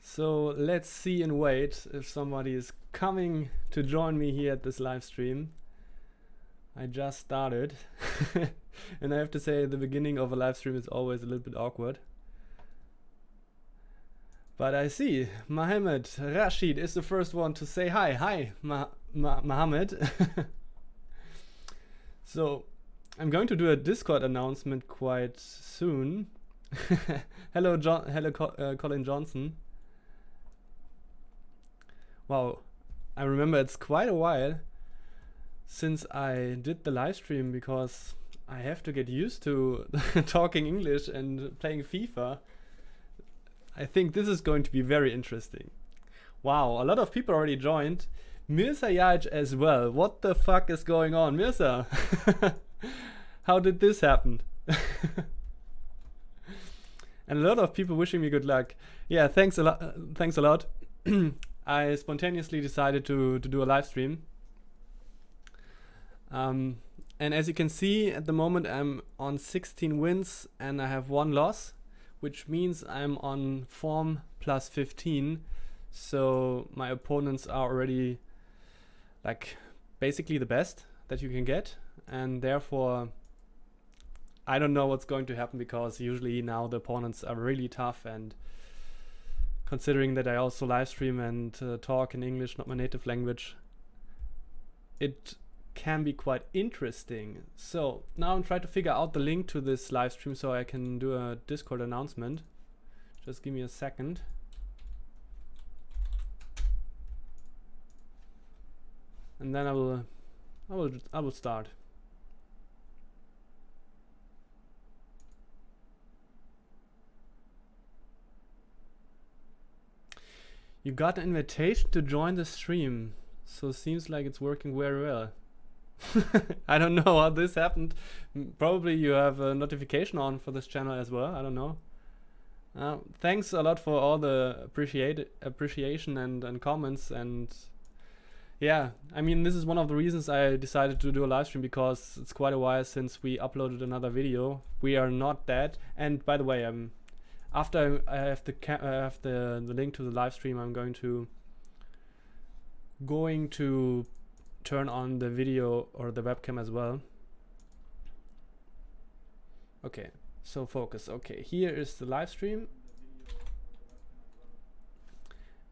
So let's see and wait if somebody is coming to join me here at this live stream. I just started and I have to say the beginning of a live stream is always a little bit awkward. But I see Mohammed Rashid is the first one to say hi. Hi, Mohammed. So I'm going to do a Discord announcement quite soon. Hello, Colin Johnson. Wow, I remember it's quite a while since I did the live stream because I have to get used to talking English and playing FIFA. I think this is going to be very interesting. Wow, a lot of people already joined. Mirza Yajic as well. What the fuck is going on, Mirza? How did this happen? And a lot of people wishing me good luck. Yeah, thanks a lot. Thanks a lot. I spontaneously decided to do a live stream. And as you can see, at the moment I'm on 16 wins and I have 1 loss, which means I'm on form plus 15. So my opponents are already like basically the best that you can get. And therefore, I don't know what's going to happen because usually now the opponents are really tough, and considering that I also live stream and talk in English, not my native language, it can be quite interesting. So now I'm trying to figure out the link to this live stream so I can do a Discord announcement. Just give me a second. And then I will start. You got an invitation to join the stream, so seems like it's working very well. I don't know how this happened. Probably you have a notification on for this channel as well. I don't know. Thanks a lot for all the appreciation and comments. And yeah, I mean, this is one of the reasons I decided to do a live stream, because it's quite a while since we uploaded another video. We are not dead. And by the way, after I have the link to the live stream, I'm going to turn on the video or the webcam as well. Okay, so focus. Okay, here is the live stream.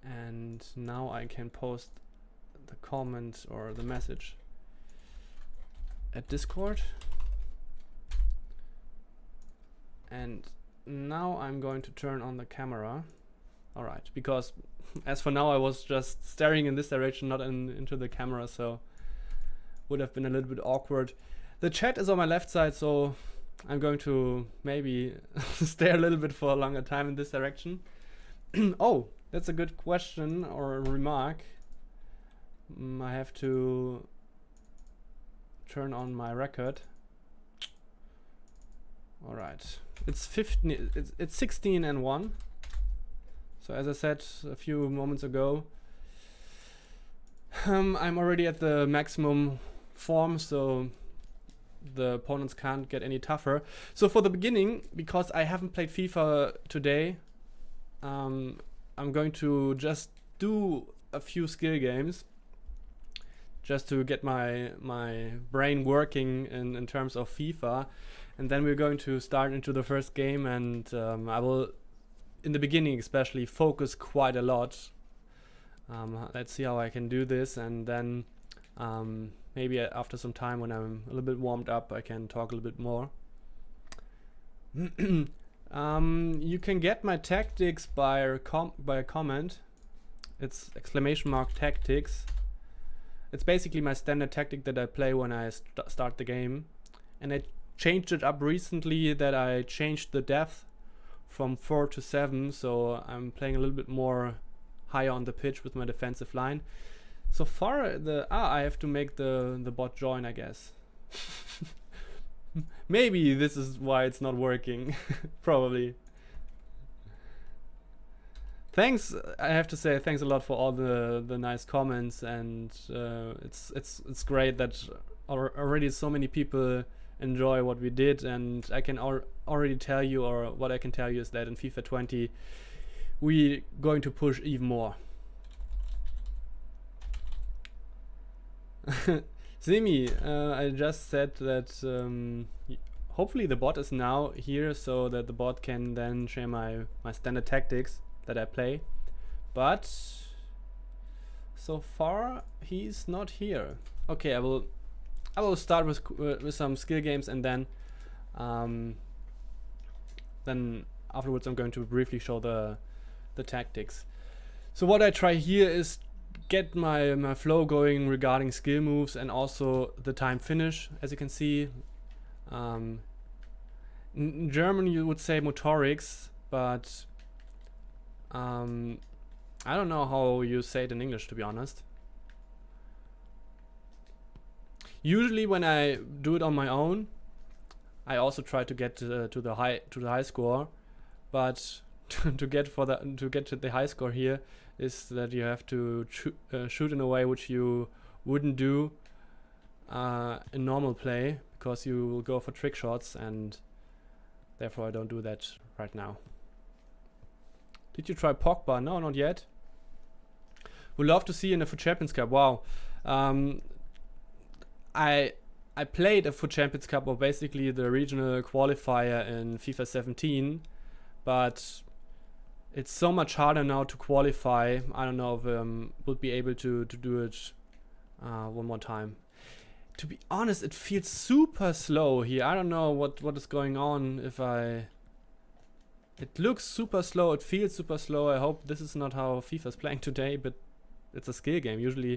And now I can post the comment or the message at Discord. And now I'm going to turn on the camera. All right, because as for now I was just staring in this direction, not into the camera, so would have been a little bit awkward. The chat is on my left side, so I'm going to maybe stare a little bit for a longer time in this direction. Oh, that's a good question or a remark. I have to turn on my record. All right. It's 15. It's 16 and 1. So as I said a few moments ago, I'm already at the maximum form, so the opponents can't get any tougher. So for the beginning, because I haven't played FIFA today, I'm going to just do a few skill games, just to get my brain working in terms of FIFA. And then we're going to start into the first game, and I will, in the beginning especially, focus quite a lot. Let's see how I can do this, and then maybe after some time when I'm a little bit warmed up, I can talk a little bit more. You can get my tactics by a comment. It's !tactics. It's basically my standard tactic that I play when I start the game, and I changed it up recently that I changed the depth from 4 to 7, so I'm playing a little bit more higher on the pitch with my defensive line. So far I have to make the bot join, I guess. Maybe this is why it's not working. Probably. Thanks, I have to say thanks a lot for all the nice comments, and it's great that already so many people enjoy what we did, and I can already tell you, or what I can tell you is that in FIFA 20 we going to push even more. Simi, I just said that hopefully the bot is now here so that the bot can then share my standard tactics that I play, but so far he's not here. Okay, I will start with some skill games, and then afterwards I'm going to briefly show the tactics. So what I try here is get my flow going regarding skill moves and also the time finish. As you can see, in German you would say motorics, but I don't know how you say it in English, to be honest. Usually when I do it on my own, I also try to get to the high score, but to get to the high score here is that you have to shoot in a way which you wouldn't do in normal play, because you will go for trick shots, and therefore I don't do that right now. Did you try Pogba? No, not yet. Would love to see in the FUT Champions Cup. Wow. I played a FUT Champions Cup, or basically the regional qualifier, in FIFA 17, but it's so much harder now to qualify. I don't know if we'll be able to do it one more time. To be honest, it feels super slow here. I don't know what is going on. It looks super slow, it feels super slow. I hope this is not how FIFA is playing today, but it's a skill game. Usually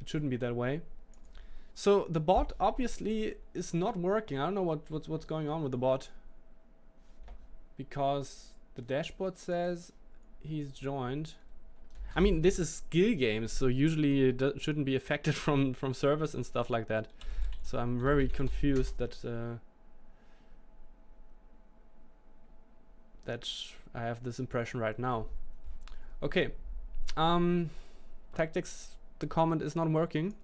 it shouldn't be that way. So the bot obviously is not working. I don't know what's going on with the bot, because the dashboard says he's joined. I mean, this is skill games, so usually it shouldn't be affected from servers and stuff like that. So I'm very confused that I have this impression right now. Okay, tactics, the comment is not working.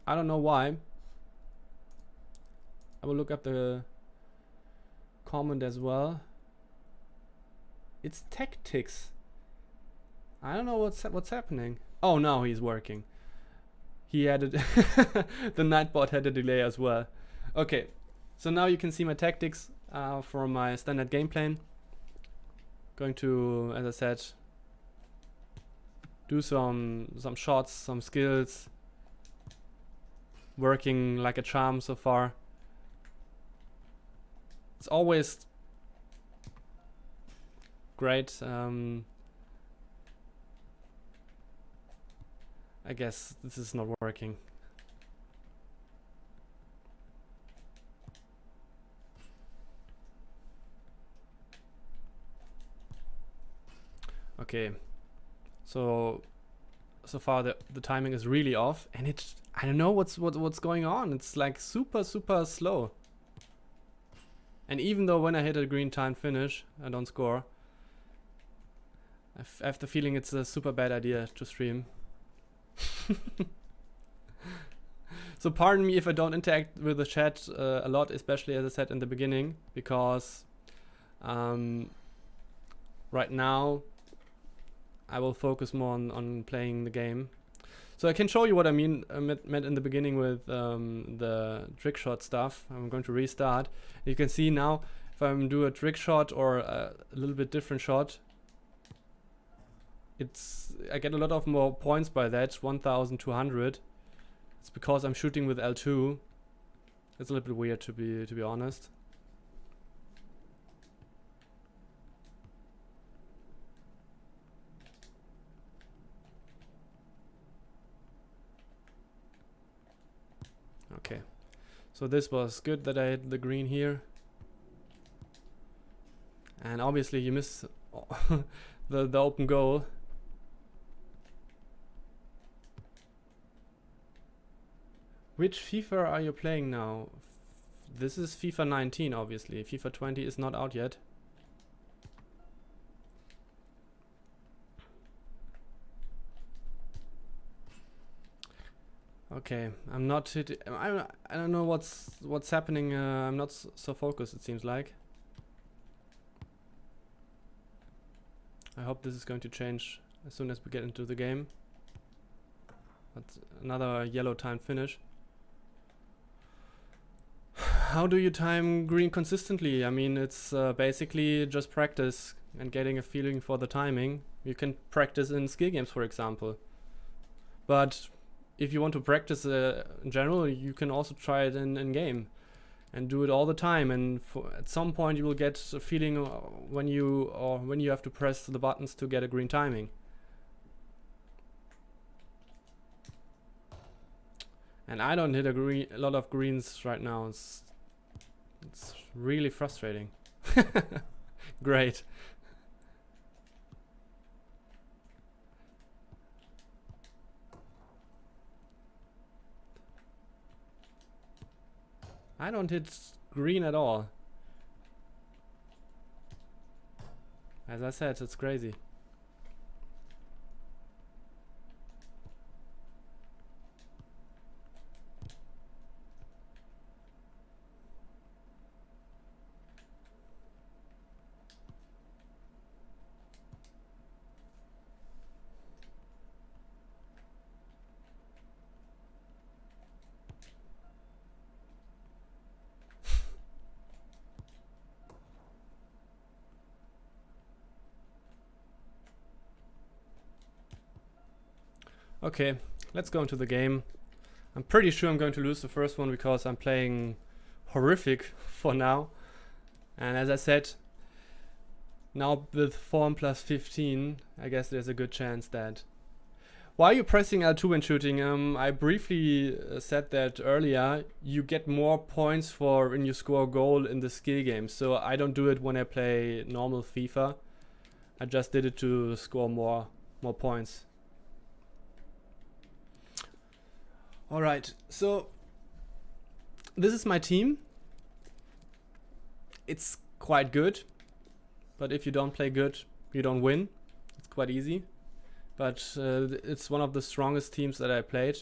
I don't know why. I will look up the comment as well. It's tactics. I don't know what's happening. Oh, now he's working. He added the Nightbot had a delay as well. Okay, so now you can see my tactics for my standard game plan. Going to, as I said, do some shots, some skills. Working like a charm so far. It's always great. I guess this is not working. Okay, so far the timing is really off, and I don't know what's going on. It's like super slow. And even though when I hit a green time finish, I don't score. I have the feeling it's a super bad idea to stream. So pardon me if I don't interact with the chat a lot, especially as I said in the beginning, because right now I will focus more on playing the game. So I can show you what I meant in the beginning with the trick shot stuff. I'm going to restart. You can see now if I do a trick shot or a little bit different shot, I get a lot of more points by that, 1,200. It's because I'm shooting with L2. It's a little bit weird to be honest. Okay, so this was good that I hit the green here, and obviously you miss the open goal. Which FIFA are you playing now? This is FIFA 19, obviously. FIFA 20 is not out yet. Okay, I'm not hitting. I don't know what's happening. I'm not so focused. It seems like. I hope this is going to change as soon as we get into the game. But another yellow time finish. How do you time green consistently? I mean, it's basically just practice and getting a feeling for the timing. You can practice in skill games, for example. But if you want to practice in general, you can also try it in game and do it all the time. And at some point, you will get a feeling when you have to press the buttons to get a green timing. And I don't hit a lot of greens right now. It's really frustrating. Great. I don't hit green at all. As I said, it's crazy. Okay, let's go into the game. I'm pretty sure I'm going to lose the first one because I'm playing horrific for now. And as I said, now with form plus 15, I guess there's a good chance that... Why are you pressing L2 when shooting? I briefly said that earlier. You get more points for when you score a goal in the skill game. So I don't do it when I play normal FIFA. I just did it to score more points. Alright, so this is my team. It's quite good, but if you don't play good, you don't win. It's quite easy, but it's one of the strongest teams that I played.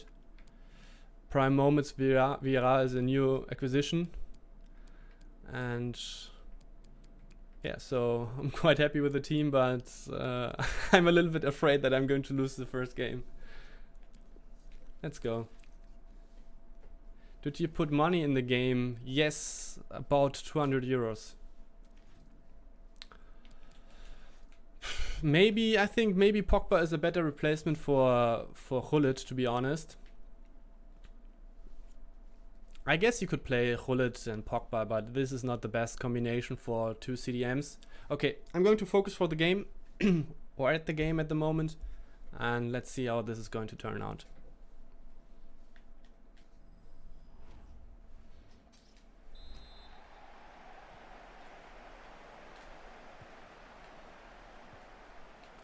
Prime Moments Vieira is a new acquisition, and yeah, so I'm quite happy with the team, but I'm a little bit afraid that I'm going to lose the first game. Let's go. Did you put money in the game? Yes, about 200 euros. I think maybe Pogba is a better replacement for Gullit, to be honest. I guess you could play Gullit and Pogba, but this is not the best combination for two CDMs. Okay, I'm going to focus for the game, or at the game at the moment, and let's see how this is going to turn out.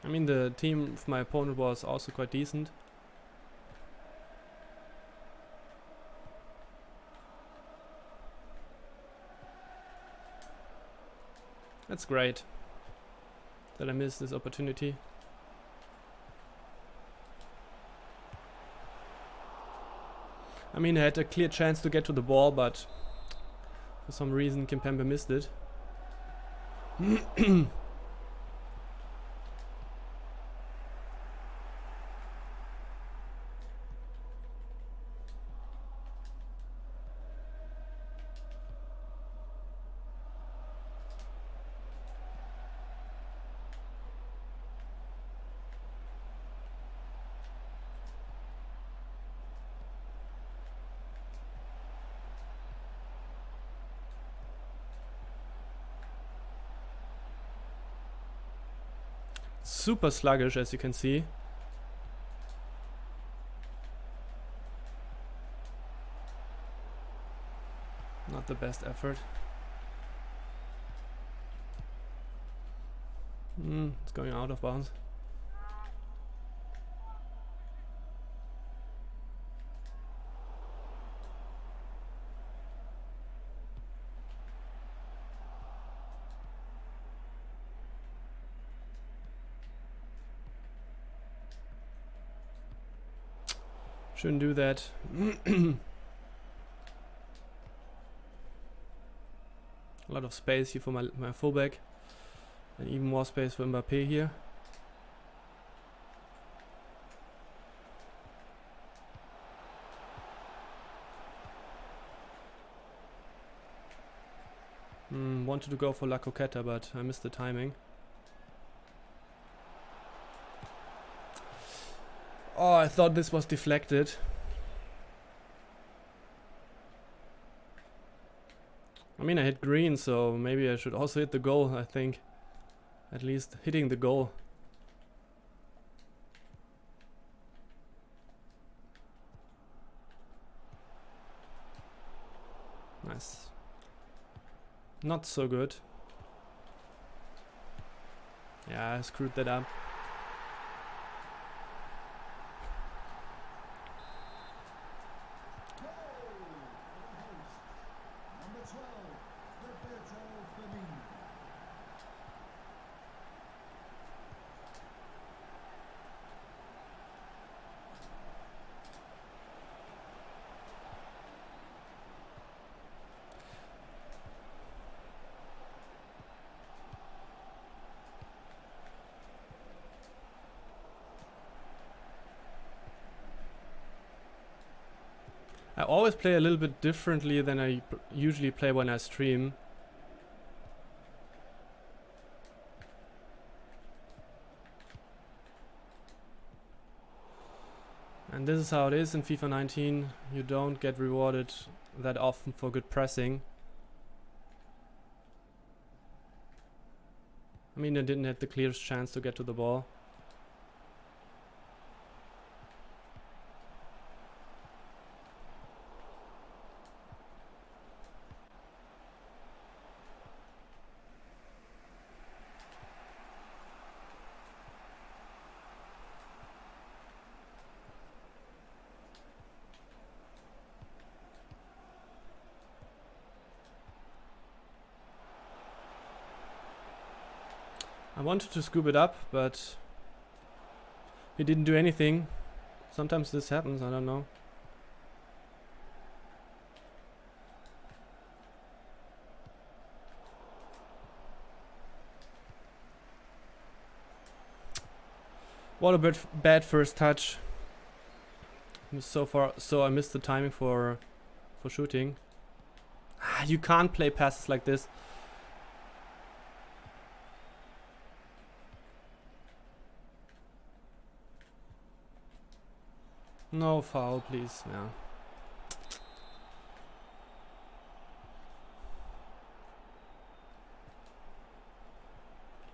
I mean, the team of my opponent was also quite decent. That's great that I missed this opportunity. I mean, I had a clear chance to get to the ball, but for some reason Kimpembe missed it. Super sluggish, as you can see. Not the best effort. It's going out of bounds. Shouldn't do that. A lot of space here for my fullback. And even more space for Mbappé here. Wanted to go for La Coqueta, but I missed the timing. Oh, I thought this was deflected. I mean, I hit green, so maybe I should also hit the goal, I think. At least hitting the goal. Nice. Not so good. Yeah, I screwed that up. I always play a little bit differently than I usually play when I stream. And this is how it is in FIFA 19. You don't get rewarded that often for good pressing. I mean, I didn't have the clearest chance to get to the ball. I wanted to scoop it up, but he didn't do anything. Sometimes this happens, I don't know. What a bit bad first touch. So I missed the timing for shooting. You can't play passes like this. No foul, please. Yeah.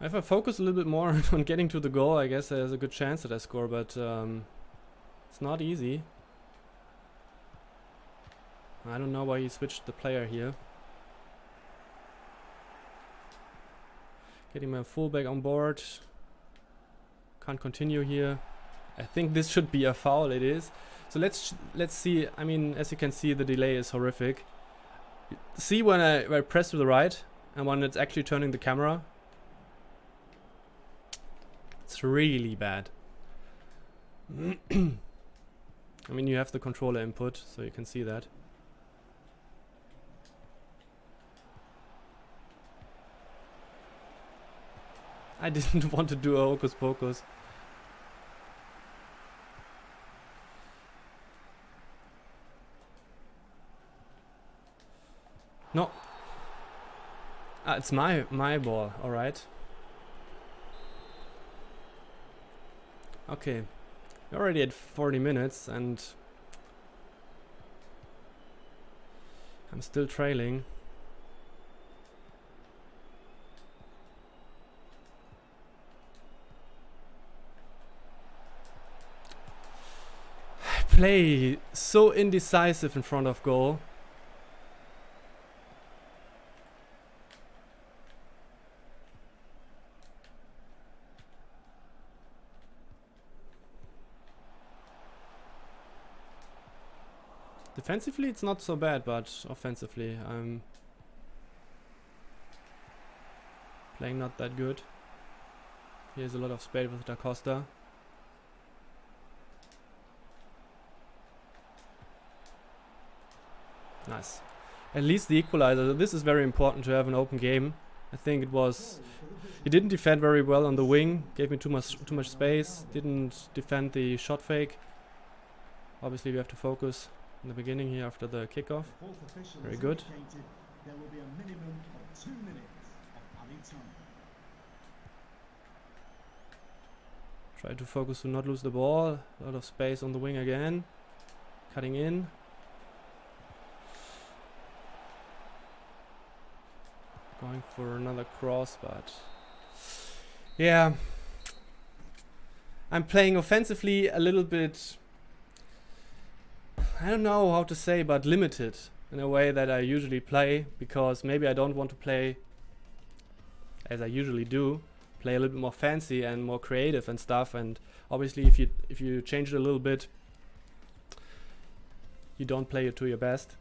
If I focus a little bit more on getting to the goal, I guess there's a good chance that I score, but it's not easy. I don't know why he switched the player here. Getting my fullback on board. Can't continue here. I think this should be a foul. It is. So let's see. I mean, as you can see, the delay is horrific. See when I press to the right and when it's actually turning the camera. It's really bad. I mean, you have the controller input, so you can see that. I didn't want to do a hocus pocus. No. Ah, it's my ball. All right. Okay. We're already at 40 minutes and I'm still trailing. I play so indecisive in front of goal. Defensively it's not so bad, but offensively I'm playing not that good. Here's a lot of space with Da Costa. Nice. At least the equalizer. This is very important to have an open game. I think it was. He didn't defend very well on the wing. Gave me too much space. Didn't defend the shot fake. Obviously, we have to focus in the beginning here after the kickoff. Very good. There will be a minimum of 2 minutes of added time. Try to focus to not lose the ball. A lot of space on the wing again. Cutting in. Going for another cross, but yeah. I'm playing offensively a little bit, I don't know how to say, but limited in a way that I usually play, because maybe I don't want to play as I usually do. Play a little bit more fancy and more creative and stuff, and obviously if you change it a little bit, you don't play it to your best.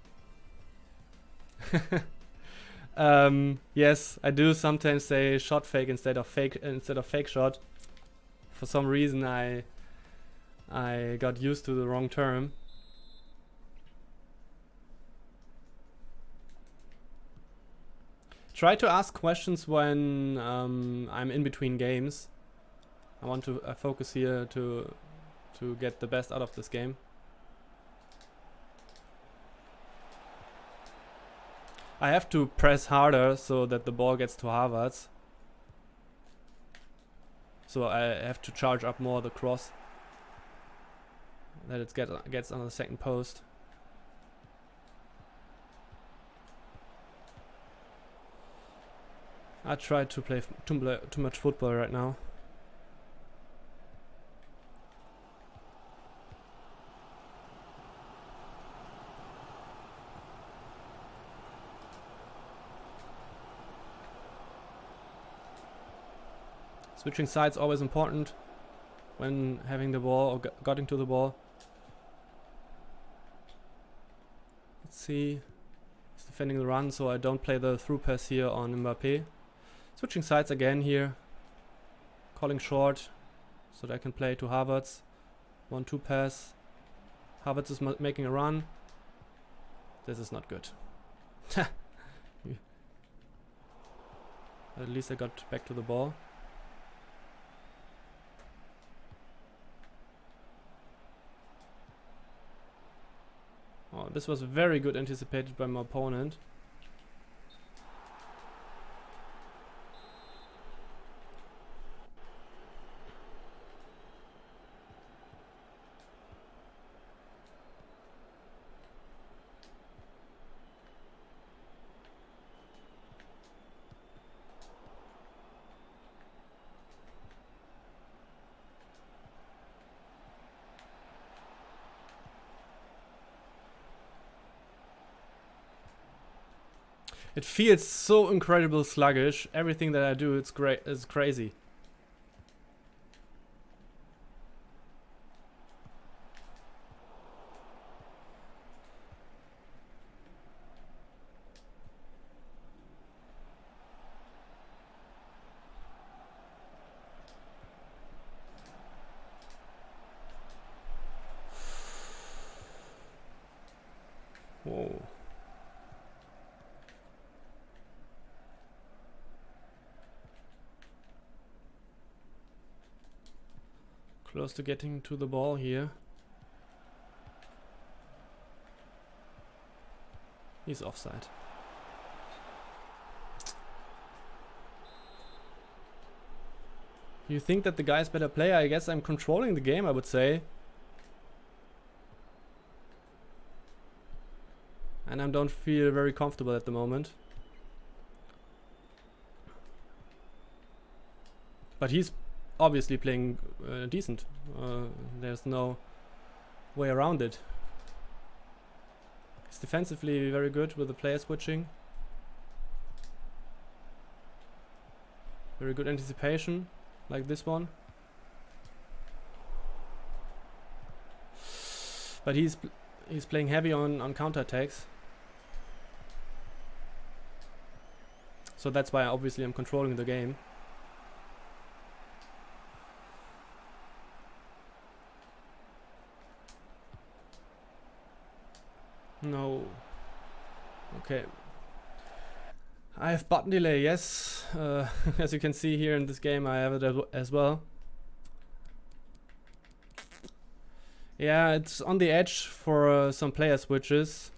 Yes, I do sometimes say shot fake instead of fake shot. For some reason I got used to the wrong term. Try to ask questions when I'm in between games. I want to focus here to get the best out of this game. I have to press harder so that the ball gets to Havertz. So I have to charge up more the cross. That it gets on the second post. I try to play too much football right now. Switching sides always important when having the ball or getting to the ball. Let's see. He's defending the run, so I don't play the through pass here on Mbappe. Switching sides again here. Calling short so that I can play to Havertz. 1-2 pass. Havertz is making a run. This is not good. At least I got back to the ball. Oh, this was very good anticipated by my opponent. It feels so incredible sluggish. Everything that I do, it's great. It's crazy. Whoa. Close to getting to the ball here. He's offside. You think that the guy's better player? I guess I'm controlling the game, I would say. And I don't feel very comfortable at the moment. But he's obviously playing decent. There's no way around it. He's defensively very good with the player switching. Very good anticipation, like this one. But he's playing heavy on counterattacks. So that's why obviously I'm controlling the game. No. Okay. I have button delay, yes. As you can see here in this game, I have it as well. Yeah, it's on the edge for some player switches,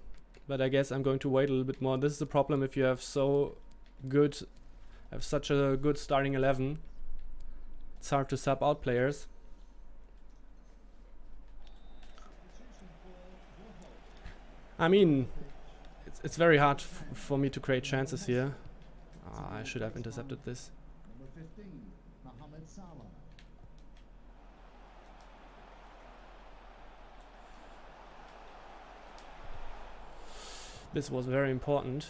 but I guess I'm going to wait a little bit more. This is the problem if you have such a good starting 11. It's hard to sub out players. I mean, it's very hard for me to create chances here. I should have intercepted this. Number 15, Mohamed Salah. This was very important.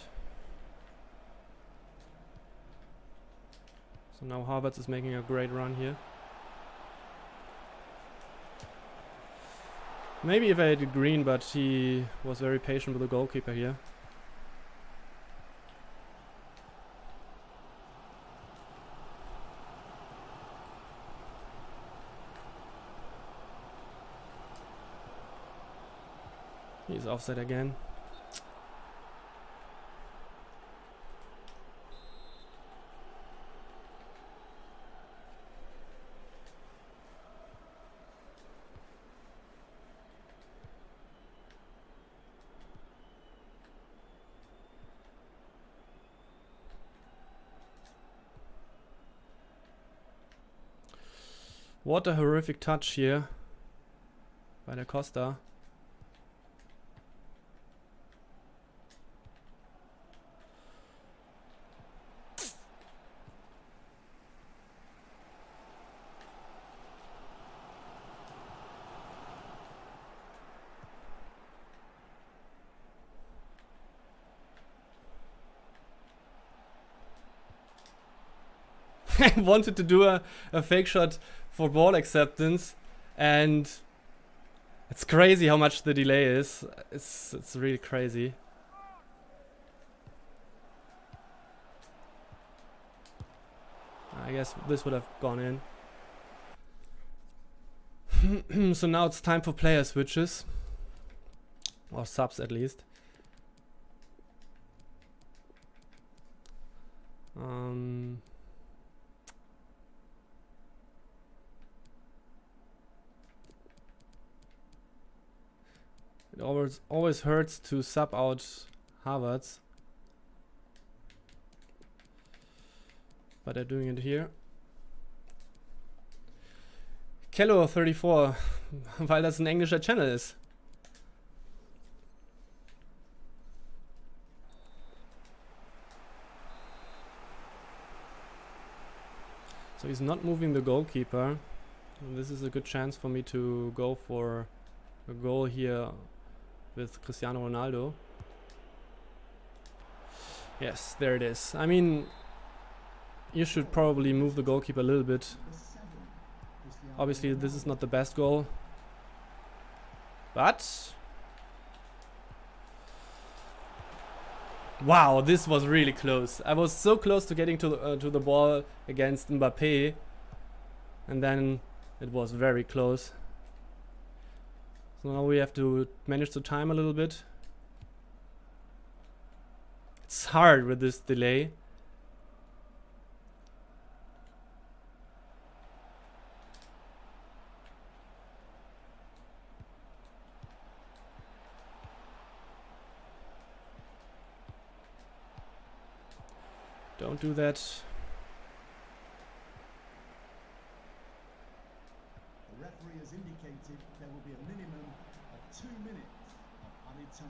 So now Havertz is making a great run here. Maybe if I had green, but he was very patient with the goalkeeper here. He's offside again. What a horrific touch here by Da Costa. I wanted to do a fake shot for ball acceptance, and it's crazy how much the delay is. It's really crazy. I guess this would have gone in. So now it's time for player switches, or subs at least. It always hurts to sub out Havertz, but they're doing it here. Kello 34, weil das ein englischer Channel ist. So he's not moving the goalkeeper. And this is a good chance for me to go for a goal here with Cristiano Ronaldo. Yes, there it is. I mean, you should probably move the goalkeeper a little bit. Obviously, this is not the best goal, but wow, this was really close. I was so close to getting to the ball against Mbappe, and then it was very close. So now we have to manage the time a little bit. It's hard with this delay. Don't do that. The referee has indicated there will be a minimum of 2 minutes of added time.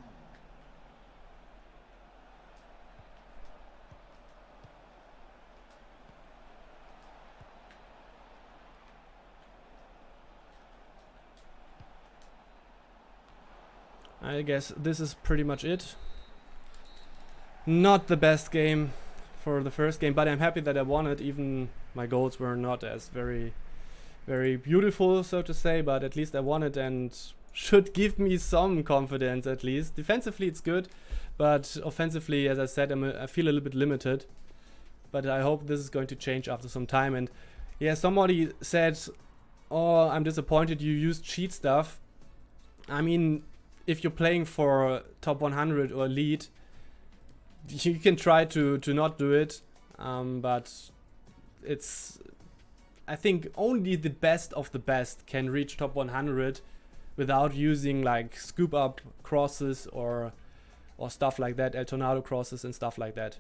I guess this is pretty much it. Not the best game for the first game, but I'm happy that I won it. Even my goals were not as very beautiful, so to say, but at least I won it and should give me some confidence at least. Defensively it's good, but offensively, as I said, I feel a little bit limited. But I hope this is going to change after some time. And yeah, somebody said, oh, I'm disappointed you used cheat stuff. I mean, if you're playing for top 100 or elite, you can try to not do it, but it's, I think only the best of the best can reach top 100 without using like scoop up crosses or stuff like that, El Tornado crosses and stuff like that.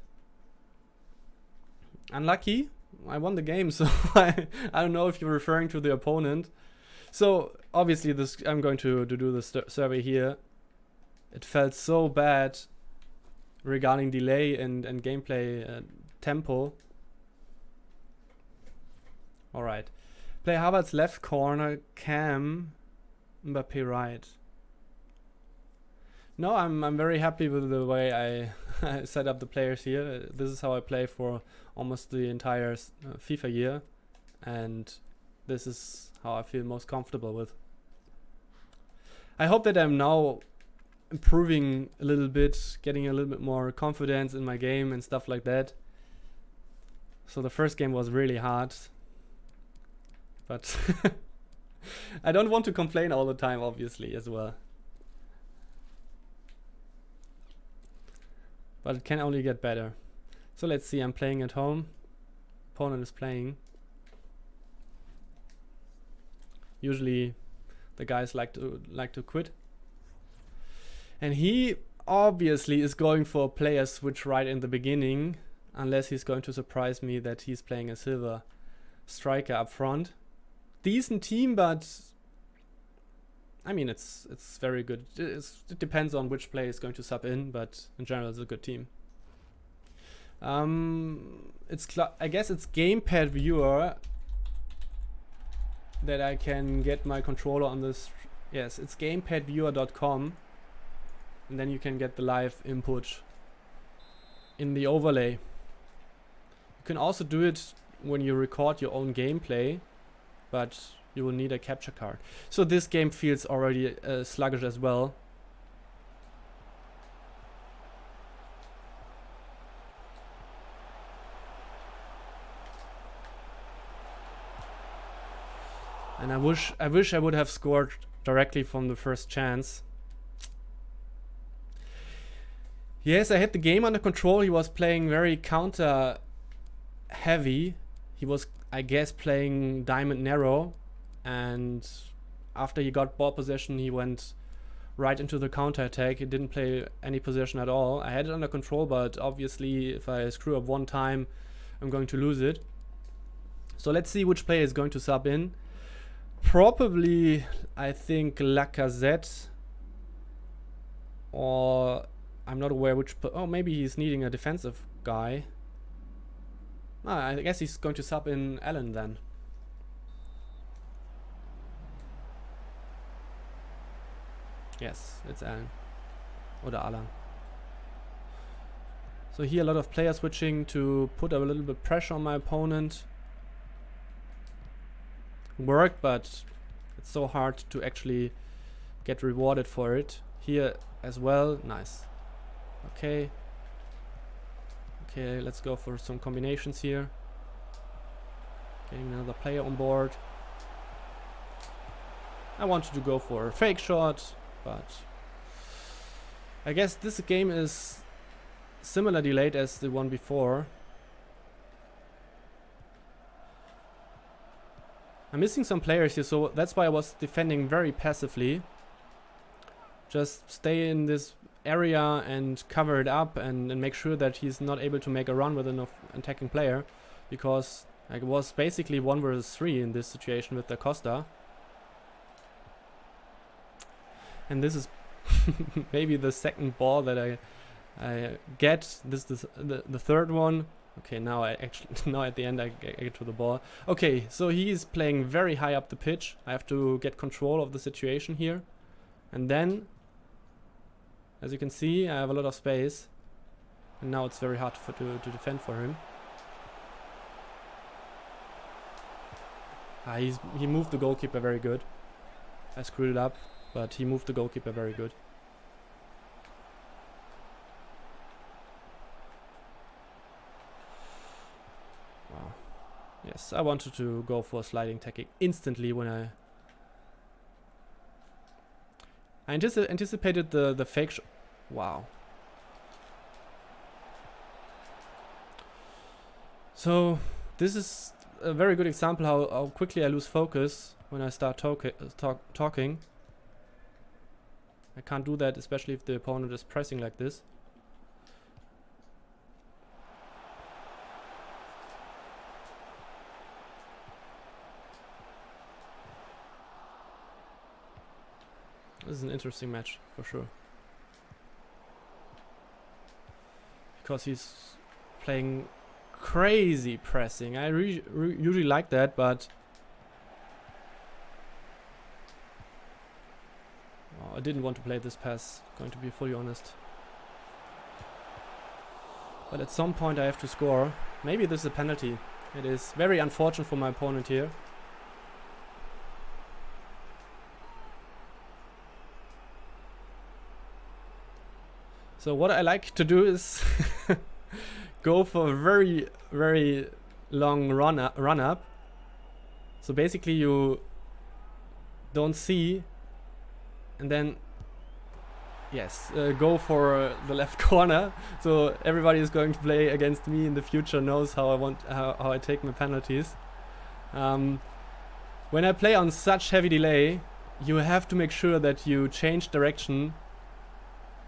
Unlucky, I won the game, so I don't know if you're referring to the opponent. So obviously this, I'm going to do the survey here. It felt so bad regarding delay and gameplay tempo. Alright. Play Havertz left corner, Cam, Mbappe right. No, I'm very happy with the way I set up the players here. This is how I play for almost the entire FIFA year, and this is how I feel most comfortable with. I hope that I'm now improving a little bit, getting a little bit more confidence in my game and stuff like that. So the first game was really hard, but I don't want to complain all the time, obviously, as well. But it can only get better. So let's see, I'm playing at home. Opponent is playing. Usually the guys like to quit. And he obviously is going for a player switch right in the beginning, unless he's going to surprise me that he's playing a silver striker up front. Decent team, but I mean, it's very good. It depends on which player is going to sub in, but in general, it's a good team. I guess it's gamepad viewer that I can get my controller on this. Yes, it's gamepadviewer.com, and then you can get the live input in the overlay. You can also do it when you record your own gameplay, but you will need a capture card. So this game feels already sluggish as well. And I wish I would have scored directly from the first chance. Yes, I had the game under control. He was playing very counter heavy. He was, I guess, playing diamond narrow, and after he got ball possession, he went right into the counter attack. He didn't play any possession at all. I had it under control, but obviously if I screw up one time, I'm going to lose it. So let's see which player is going to sub in. Probably, I think, Lacazette, or I'm not aware which. Oh, maybe he's needing a defensive guy. I guess he's going to sub in Allen then. Yes, it's Allen. Or Alan. So here a lot of player switching to put a little bit pressure on my opponent. Work, but it's so hard to actually get rewarded for it. Here as well. Nice. Okay. Okay, let's go for some combinations here. Getting another player on board. I wanted to go for a fake shot, but I guess this game is similar delayed as the one before. I'm missing some players here, so that's why I was defending very passively. Just stay in this area and cover it up and make sure that he's not able to make a run with an attacking player, because I was basically 1 versus 3 in this situation with Da Costa. And this is maybe the second ball that I get. This is the third one. Okay, now now at the end I get to the ball. Okay, so he's playing very high up the pitch. I have to get control of the situation here. And then, as you can see, I have a lot of space. And now it's very hard to defend for him. He moved the goalkeeper very good. I screwed it up, but he moved the goalkeeper very good. Wow. Yes, I wanted to go for sliding tackle instantly when I anticipated the fake shot. Wow. So this is a very good example how quickly I lose focus when I start talking. I can't do that, especially if the opponent is pressing like this. This is an interesting match for sure. Because he's playing crazy pressing. I usually like that, but I didn't want to play this pass, going to be fully honest. But at some point I have to score. Maybe this is a penalty. It is very unfortunate for my opponent here. So what I like to do is go for a very, very long run up. So basically you don't see, and then yes, go for the left corner. So everybody is going to play against me in the future knows how I take my penalties. When I play on such heavy delay, you have to make sure that you change direction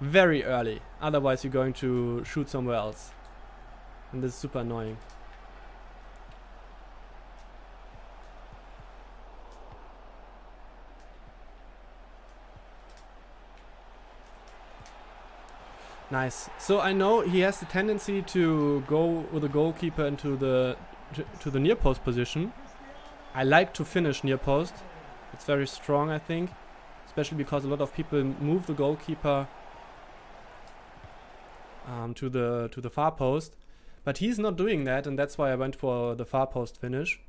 very early, otherwise you're going to shoot somewhere else, and this is super annoying. Nice. So I know he has the tendency to go with the goalkeeper into the to the near post position. I like to finish near post. It's very strong, I think, especially because a lot of people move the goalkeeper to the far post, but he's not doing that, and that's why I went for the far post finish.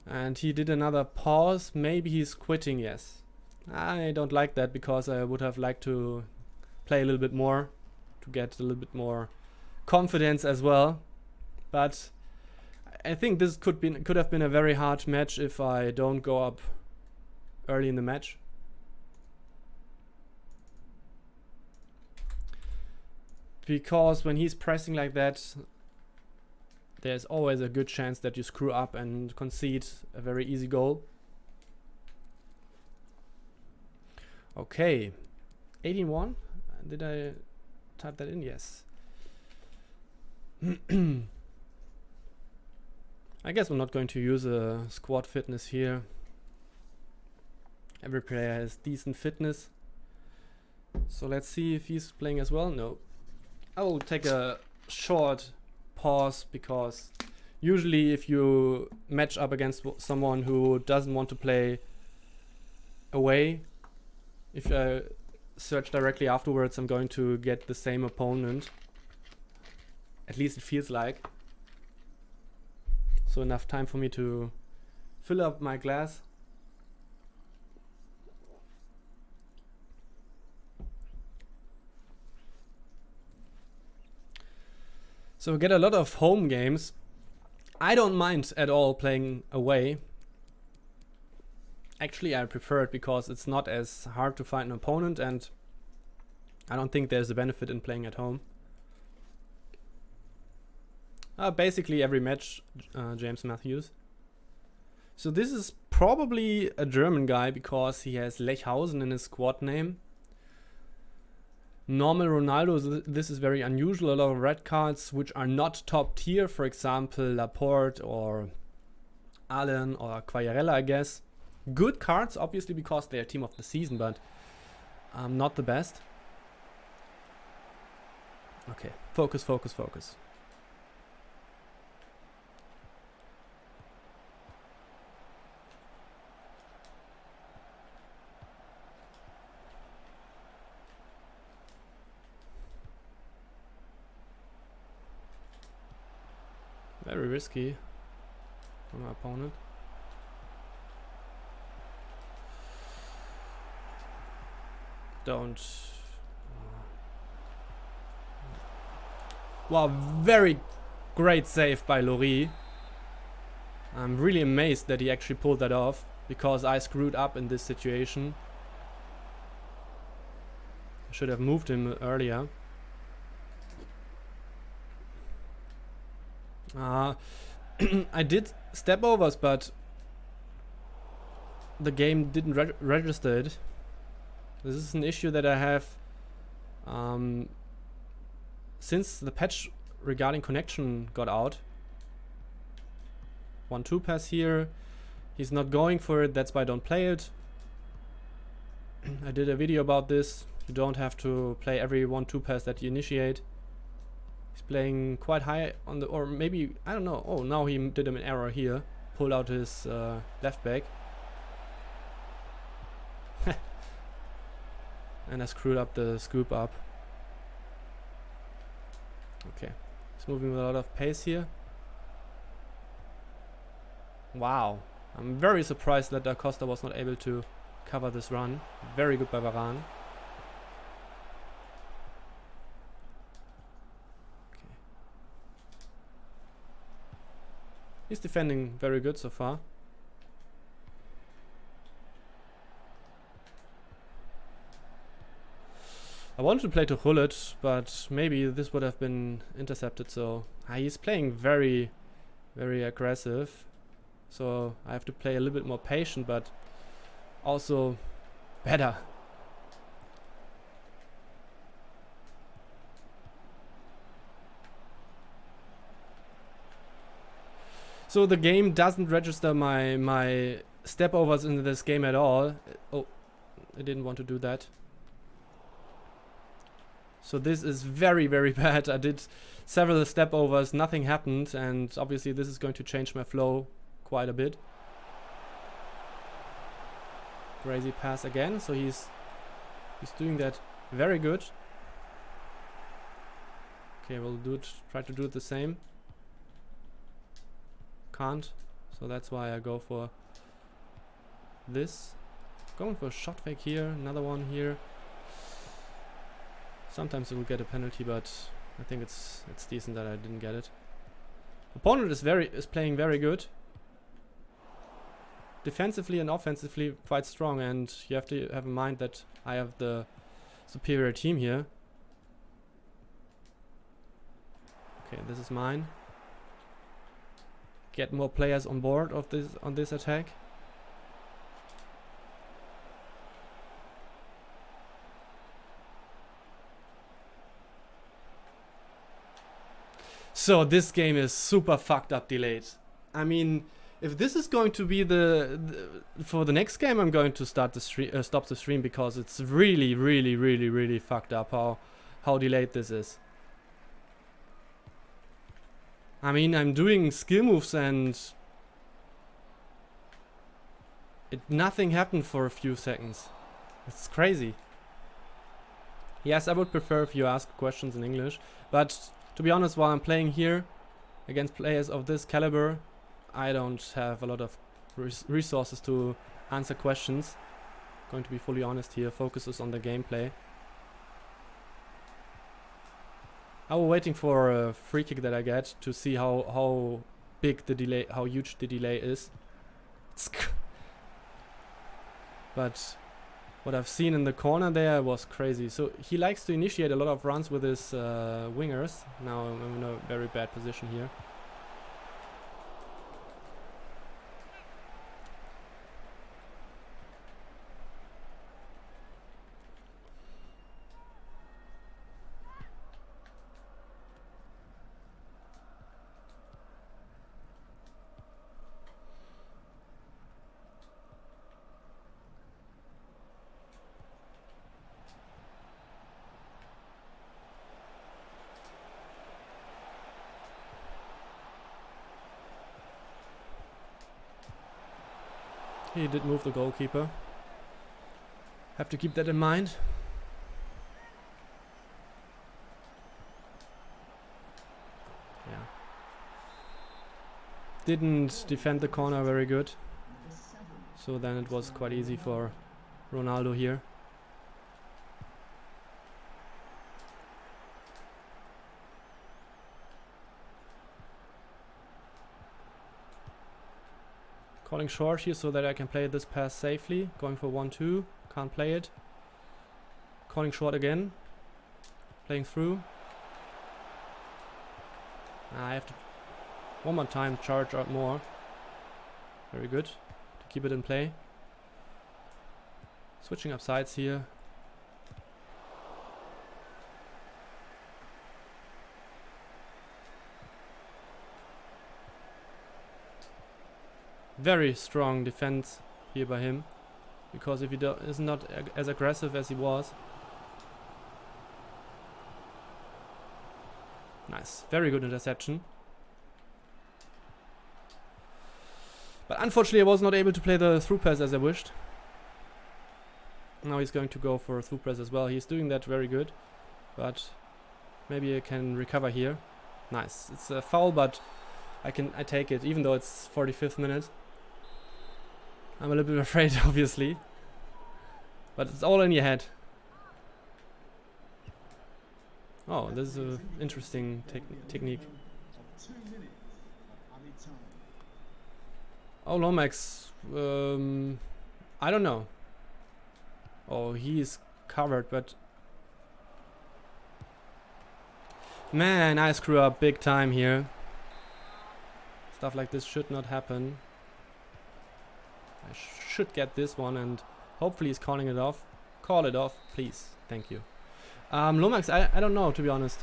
And he did another pause. Maybe he's quitting. Yes, I don't like that because I would have liked to play a little bit more to get a little bit more confidence as well. But I think this could have been a very hard match if I don't go up early in the match. Because when he's pressing like that, there's always a good chance that you screw up and concede a very easy goal. Okay, 18-1. Did I type that in? Yes. I guess I'm not going to use a squad fitness here. Every player has decent fitness. So let's see if he's playing as well. No. I will take a short pause because usually if you match up against someone who doesn't want to play away, if I search directly afterwards, I'm going to get the same opponent. At least it feels like. So enough time for me to fill up my glass. So we get a lot of home games. I don't mind at all playing away. Actually, I prefer it because it's not as hard to find an opponent, and I don't think there's a benefit in playing at home. Basically every match, James Matthews. So this is probably a German guy because he has Lechhausen in his squad name. Normal Ronaldo, this is very unusual. A lot of red cards which are not top tier, for example Laporte or Allen or Quagliarella, I guess. Good cards, obviously, because they are team of the season, but not the best. Okay, focus, focus, focus. Very risky for my opponent. Don't. Wow, very great save by Lori. I'm really amazed that he actually pulled that off because I screwed up in this situation. I should have moved him earlier. I did step overs, but the game didn't register it. This is an issue that I have since the patch regarding connection got out. 1-2 pass here. He's not going for it, that's why I don't play it. I did a video about this. You don't have to play every 1-2 pass that you initiate. He's playing quite high on the, or maybe, I don't know. Oh, now he did him an error here. Pulled out his left back. And I screwed up the scoop up. Okay. He's moving with a lot of pace here. Wow. I'm very surprised that Da Costa was not able to cover this run. Very good by Varane. Okay. He's defending very good so far. I wanted to play to Hullet, but maybe this would have been intercepted, so he's playing very, very aggressive. So I have to play a little bit more patient, but also better. So the game doesn't register my step overs in this game at all. Oh, I didn't want to do that. So this is very, very bad. I did several step overs, nothing happened, and obviously this is going to change my flow quite a bit. Crazy pass again, so he's doing that very good. Okay, we'll do it, try to do it the same. Can't, so that's why I go for this. Going for a shot fake here, another one here. Sometimes you will get a penalty, but I think it's decent that I didn't get it. Opponent is playing very good. Defensively and offensively quite strong, and you have to have in mind that I have the superior team here. Okay, this is mine. Get more players on board of this attack. So this game is super fucked up delayed. I mean, if this is going to be for the next game, I'm going to start the stream, stop the stream, because it's really, really, really, really fucked up how delayed this is. I mean, I'm doing skill moves and nothing happened for a few seconds. It's crazy. Yes, I would prefer if you ask questions in English, but to be honest, while I'm playing here against players of this caliber, I don't have a lot of resources to answer questions. Going to be fully honest here, focuses on the gameplay. I was waiting for a free kick that I get to see how big the delay, how huge the delay is. But what I've seen in the corner there was crazy. So he likes to initiate a lot of runs with his wingers. Now I'm in a very bad position here. He did move the goalkeeper. Have to keep that in mind. Yeah. Didn't defend the corner very good. So then it was quite easy for Ronaldo here. Calling short here so that I can play this pass safely. Going for 1-2. Can't play it. Calling short again. Playing through. I have to One more time, charge out more. Very good. To keep it in play. Switching up sides here. Very strong defense here by him, because if he is not as aggressive as he was. Nice, very good interception. But unfortunately I was not able to play the through pass as I wished. Now he's going to go for a through press as well. He's doing that very good, but maybe I can recover here. Nice, it's a foul, but I take it, even though it's 45th minute. I'm a little bit afraid, obviously, but it's all in your head. Oh, this is an interesting technique. Oh, Lomax, I don't know. Oh, he is covered, but man, I screw up big time here. Stuff like this should not happen. I should get this one, and hopefully he's calling it off. Call it off, please. Thank you. Lomax, I don't know, to be honest.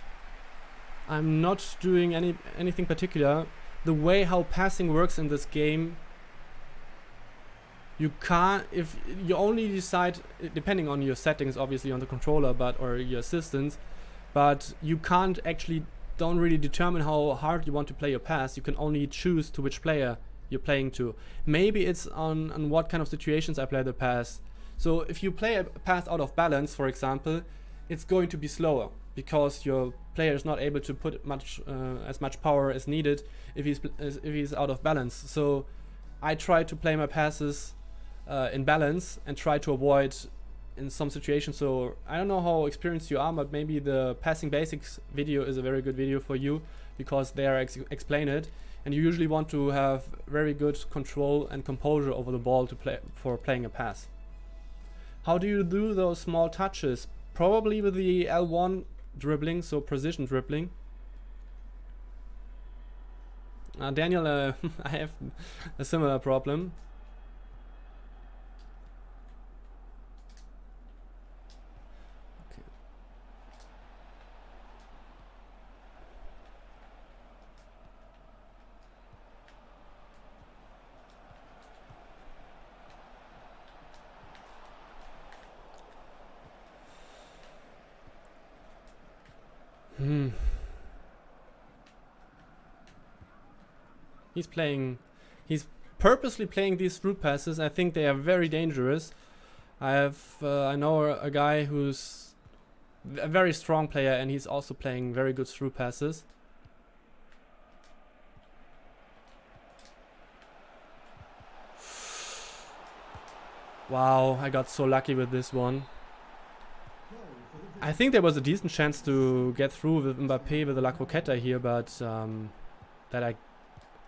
I'm not doing anything particular. The way how passing works in this game, you can't, if you only decide, depending on your settings, obviously on the controller, or your assistants, but you can't actually, don't really determine how hard you want to play your pass. You can only choose to which player you're playing to. Maybe it's on what kind of situations I play the pass. So if you play a pass out of balance, for example, it's going to be slower because your player is not able to put as much power as needed if he's out of balance. So I try to play my passes in balance and try to avoid in some situations. So I don't know how experienced you are, but maybe the passing basics video is a very good video for you, because there I explain it, and you usually want to have very good control and composure over the ball to playing a pass. How do you do those small touches? Probably with the L1 dribbling, so precision dribbling. Daniel, I have a similar problem. He's purposely playing these through passes. I think they are very dangerous. I know a guy who's a very strong player, and he's also playing very good through passes. Wow, I got so lucky with this one. I think there was a decent chance to get through with Mbappé with the La Croqueta here, but that I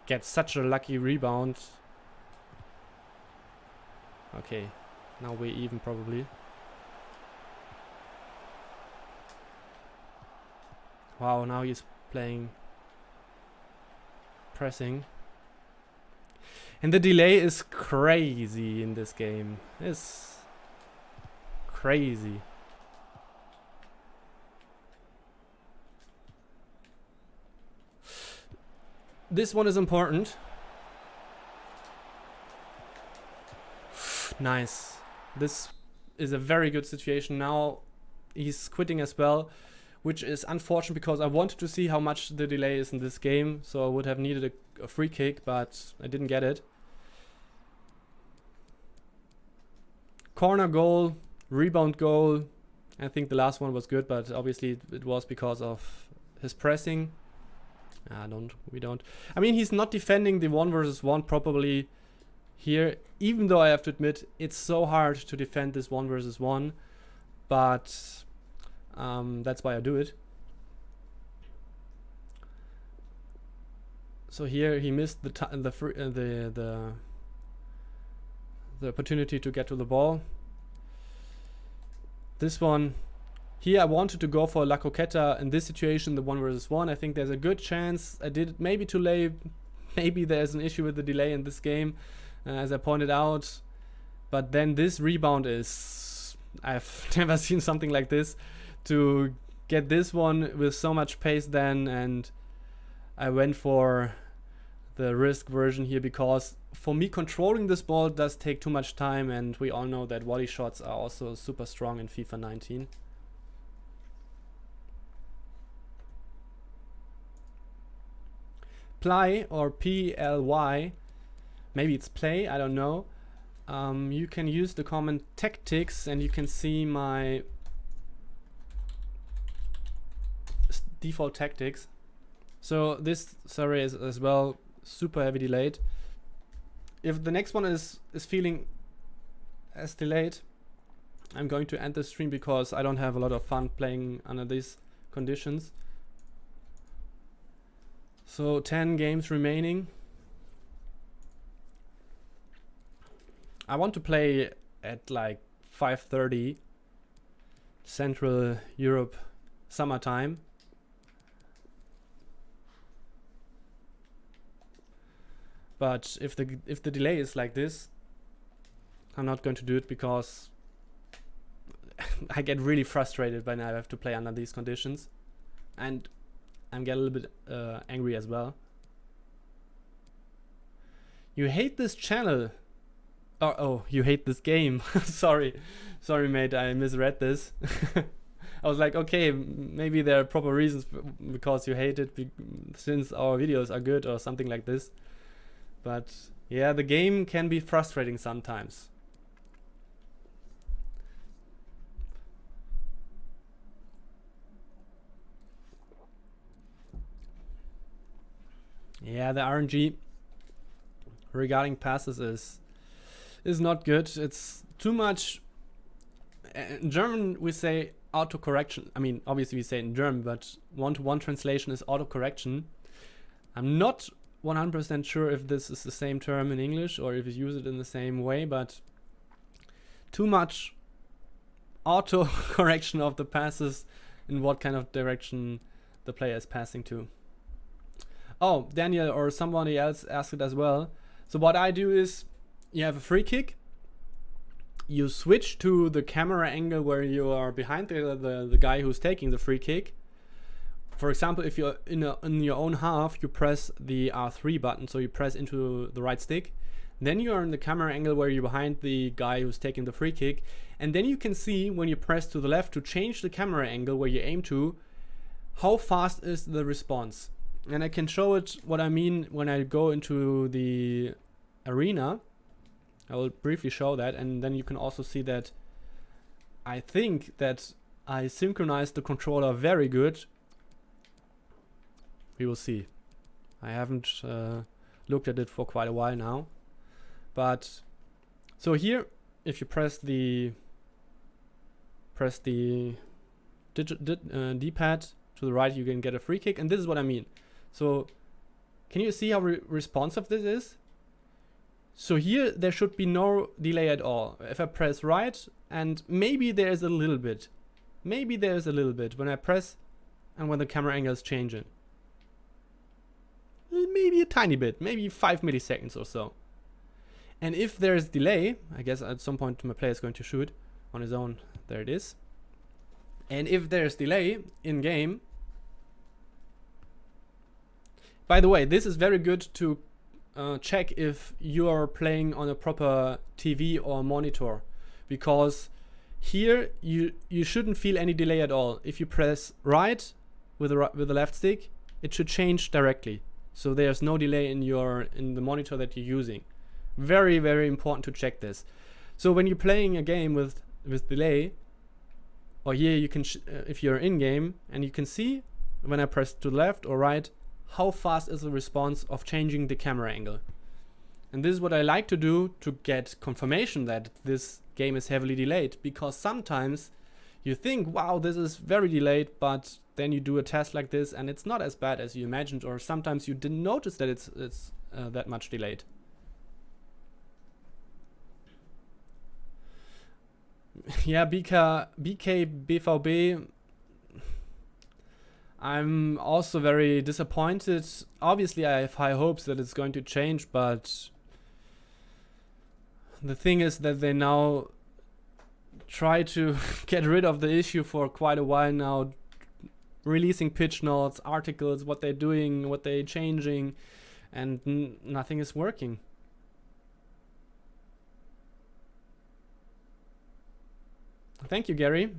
get such a lucky rebound. Okay, now we're even probably. Wow, now he's playing pressing. And the delay is crazy in this game. It's crazy. This one is important. Nice. This is a very good situation. Now he's quitting as well, which is unfortunate because I wanted to see how much the delay is in this game. So I would have needed a free kick, but I didn't get it. Corner goal, rebound goal. I think the last one was good, but obviously it was because of his pressing. We don't. I mean, he's not defending the 1v1 properly here, even though I have to admit it's so hard to defend this 1v1, but that's why I do it. So here he missed the opportunity to get to the ball. This one. Here I wanted to go for La Croqueta in this situation, the 1v1. I think there's a good chance. I did it maybe too late, maybe there's an issue with the delay in this game, as I pointed out. But then this rebound is... I've never seen something like this. To get this one with so much pace then, and I went for the risk version here because for me controlling this ball does take too much time, and we all know that volley shots are also super strong in FIFA 19. Ply or PLY, maybe it's play, I don't know. You can use the comment tactics and you can see my default tactics. So this survey is as well super heavy delayed. If the next one is feeling as delayed, I'm going to end the stream because I don't have a lot of fun playing under these conditions. So 10 games remaining. I want to play at like 5:30 Central Europe summertime. But if the delay is like this, I'm not going to do it because I get really frustrated when I have to play under these conditions, and I'm getting a little bit angry as well. You hate this channel. Oh, you hate this game. Sorry, mate, I misread this. I was like, okay, maybe there are proper reasons because you hate it since our videos are good or something like this. But yeah, the game can be frustrating sometimes. Yeah, the RNG regarding passes is not good. It's too much. In German we say autocorrection. I mean, obviously we say it in German, but one-to-one translation is autocorrection. I'm not 100% sure if this is the same term in English or if you use it in the same way, but too much auto correction of the passes in what kind of direction the player is passing to. Oh, Daniel or somebody else asked it as well. So what I do is, you have a free kick, you switch to the camera angle where you are behind the guy who's taking the free kick. For example, if you're in your own half, you press the R3 button, so you press into the right stick. Then you are in the camera angle where you're behind the guy who's taking the free kick. And then you can see when you press to the left to change the camera angle where you aim to, how fast is the response. And I can show it what I mean when I go into the arena. I will briefly show that, and then you can also see that I think that I synchronized the controller very good. We will see. I haven't looked at it for quite a while now. But so here, if you press the D-pad to the right, you can get a free kick, and this is what I mean. So can you see how responsive this is? So here there should be no delay at all. If I press right, and maybe there's a little bit. Maybe there's a little bit when I press and when the camera angle is changing. Maybe a tiny bit, maybe 5 milliseconds or so. And if there's delay, I guess at some point my player is going to shoot on his own. There it is. And if there's delay in game, by the way, this is very good to check if you are playing on a proper TV or monitor, because here you shouldn't feel any delay at all. If you press right with the left stick, it should change directly. So there's no delay in the monitor that you're using. Very, very important to check this. So when you're playing a game with delay, or here you can if you're in game and you can see when I press to the left or right, how fast is the response of changing the camera angle. And this is what I like to do to get confirmation that this game is heavily delayed, because sometimes you think, wow, this is very delayed, but then you do a test like this and it's not as bad as you imagined, or sometimes you didn't notice that it's that much delayed. Yeah, BKBVB, I'm also very disappointed. Obviously, I have high hopes that it's going to change, but the thing is that they now try to get rid of the issue for quite a while now, releasing pitch notes, articles, what they're doing, what they're changing, and nothing is working. Thank you, Gary.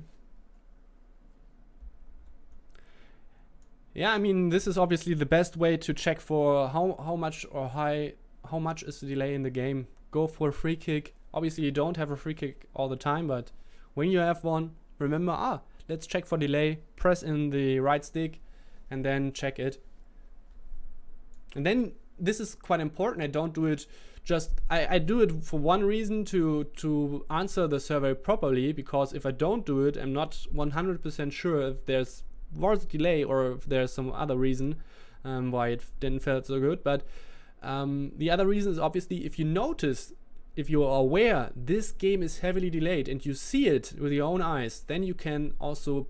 Yeah, I mean, this is obviously the best way to check for how much is the delay in the game. Go for a free kick. Obviously, you don't have a free kick all the time, but when you have one, remember, let's check for delay. Press in the right stick, and then check it. And then this is quite important. I don't do it I do it for one reason, to answer the survey properly, because if I don't do it, I'm not 100% sure if there's was a delay or if there's some other reason why it didn't feel so good. But the other reason is obviously, if you notice, if you are aware this game is heavily delayed and you see it with your own eyes, then you can also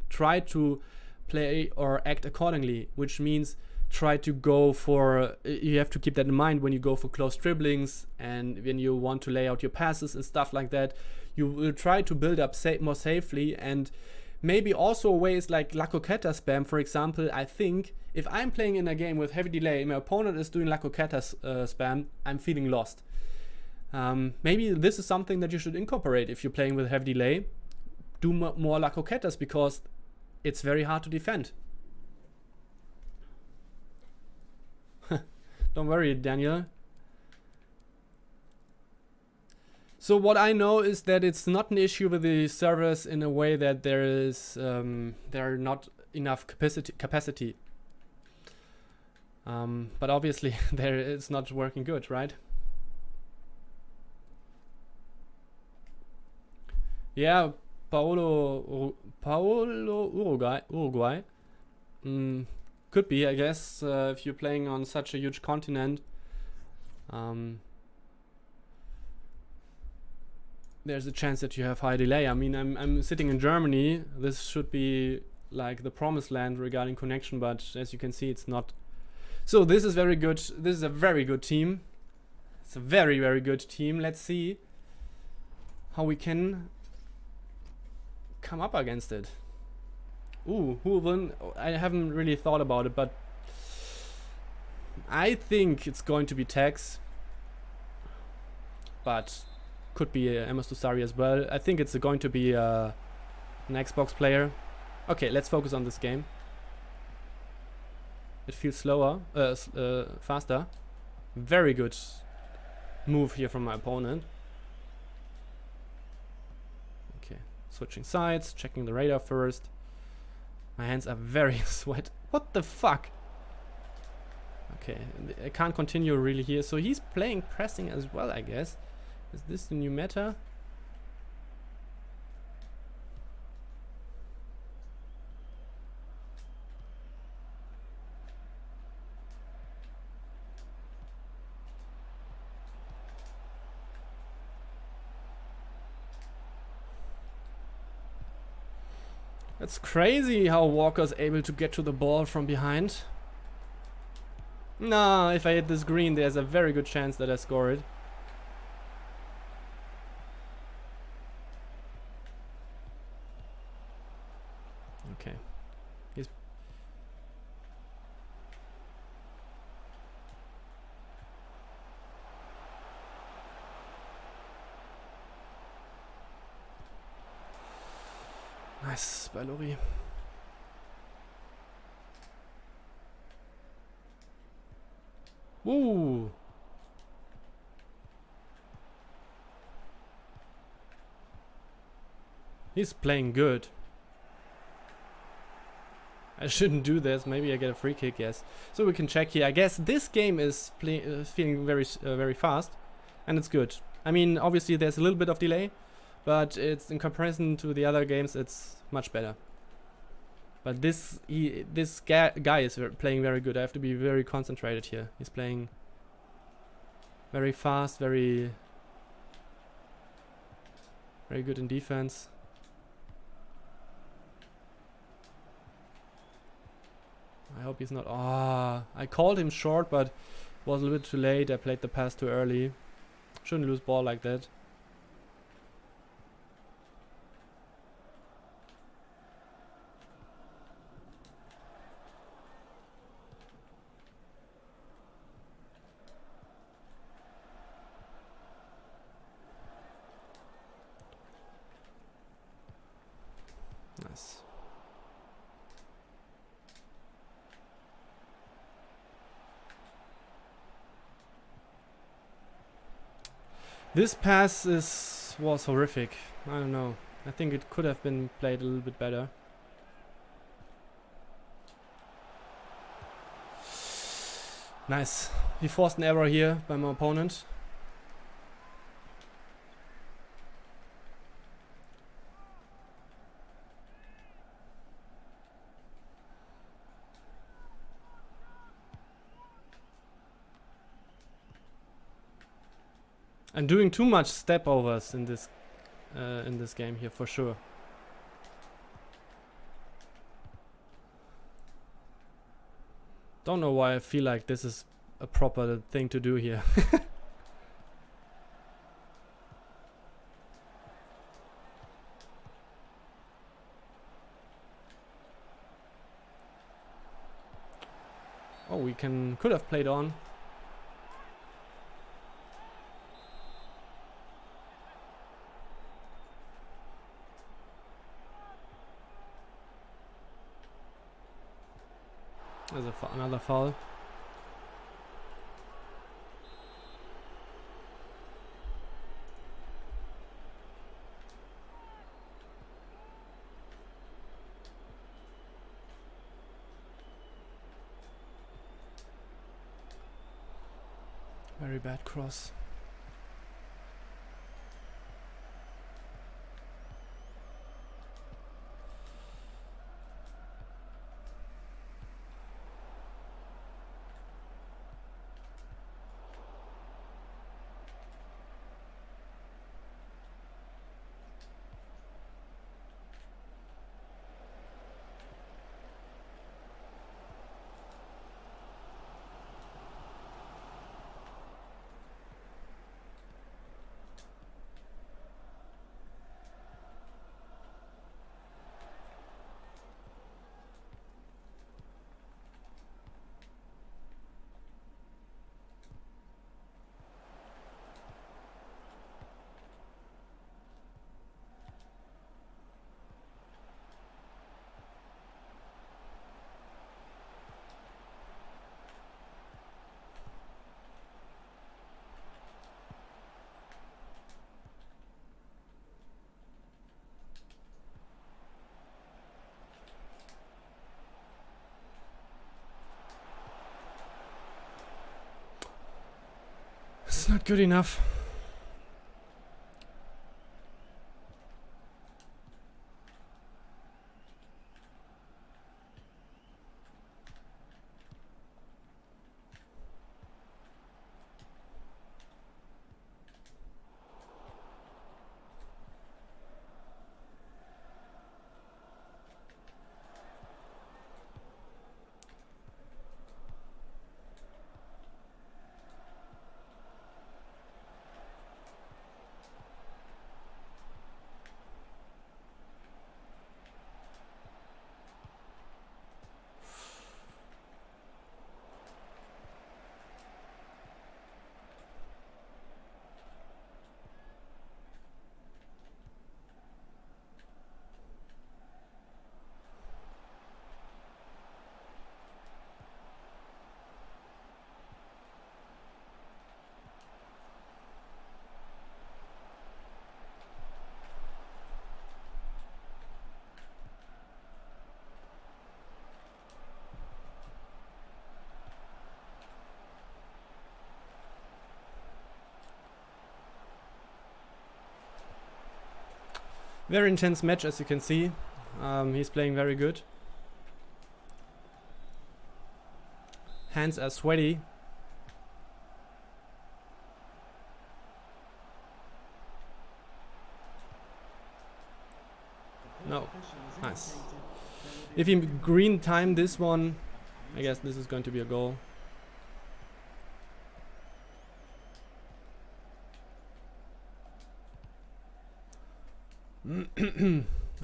try to play or act accordingly, which means try to go for, you have to keep that in mind when you go for close dribblings and when you want to lay out your passes and stuff like that. You will try to build up more safely, and maybe also ways like La Coqueta spam, for example. I think if I'm playing in a game with heavy delay, my opponent is doing La Coqueta spam, I'm feeling lost. Maybe this is something that you should incorporate if you're playing with heavy delay. Do more La Coquetas, because it's very hard to defend. Don't worry, Daniel. So what I know is that it's not an issue with the servers in a way that there are not enough capacity. But obviously it's not working good, right? Yeah, Paolo Uruguay. Could be, I guess, if you're playing on such a huge continent. There's a chance that you have high delay. I mean, I'm sitting in Germany. This should be like the promised land regarding connection, but as you can see, it's not. So this is very good. This is a very good team. It's a very, very good team. Let's see how we can come up against it. Ooh, who will win? I haven't really thought about it, but I think it's going to be TaZz, but could be Amos Dusari as well. I think it's going to be an Xbox player. Okay, let's focus on this game. It feels slower, faster. Very good move here from my opponent. Okay, switching sides, checking the radar first. My hands are very sweat. What the fuck? Okay, I can't continue really here. So he's playing pressing as well, I guess. Is this the new meta? It's crazy how Walker's able to get to the ball from behind. Nah, if I hit this green, there's a very good chance that I score it. Okay. He's nice by Lori. Ooh. He's playing good. I shouldn't do this. Maybe I get a free kick, yes. So we can check here. I guess this game is feeling very fast, and it's good. I mean, obviously there's a little bit of delay, but it's in comparison to the other games, it's much better. But this guy is playing very good. I have to be very concentrated here. He's playing very fast, very good in defense. I hope he's not. Ah, I called him short, but was a little bit too late. I played the pass too early. Shouldn't lose ball like that. Nice. This pass was horrific. I don't know. I think it could have been played a little bit better. Nice. He forced an error here by my opponent. I'm doing too much step overs in this game here for sure. Don't know why I feel like this is a proper thing to do here. Oh, we could have played on. There's another foul. Very bad cross. It's not good enough. Very intense match, as you can see. He's playing very good. Hands are sweaty. No, nice. If he green timed this one, I guess this is going to be a goal.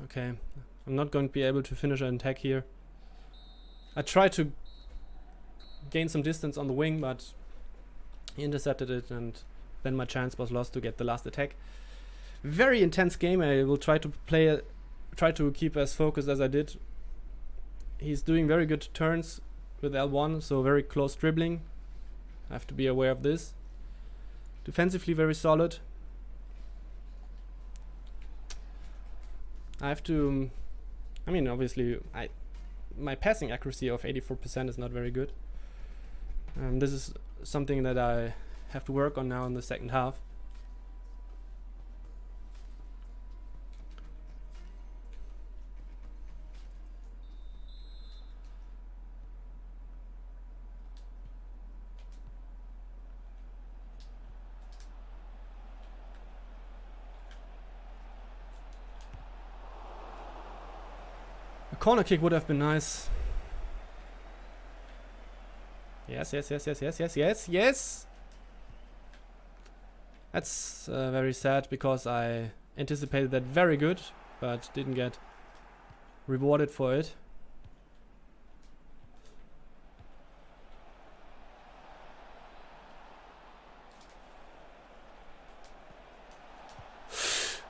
Okay, I'm not going to be able to finish an attack here. I tried to gain some distance on the wing, but he intercepted it, and then my chance was lost to get the last attack. Very intense game. I will try to keep as focused as I did. He's doing very good turns with L1, so very close dribbling. I have to be aware of this. Defensively very solid. I have to, I mean, obviously my passing accuracy of 84% is not very good. This is something that I have to work on now in the second half. A corner kick would have been nice. Yes, yes, yes, yes, yes, yes, yes, yes. That's very sad because I anticipated that very good, but didn't get rewarded for it.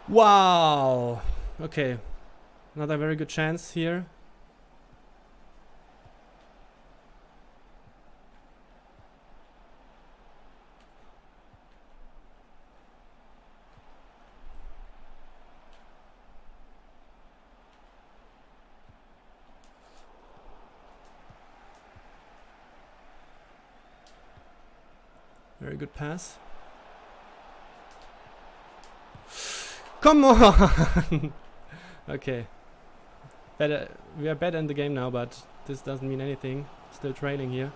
Wow. Okay. Another very good chance here. Very good pass. Come on! Okay. Better. We are better in the game now, but this doesn't mean anything. Still trailing here.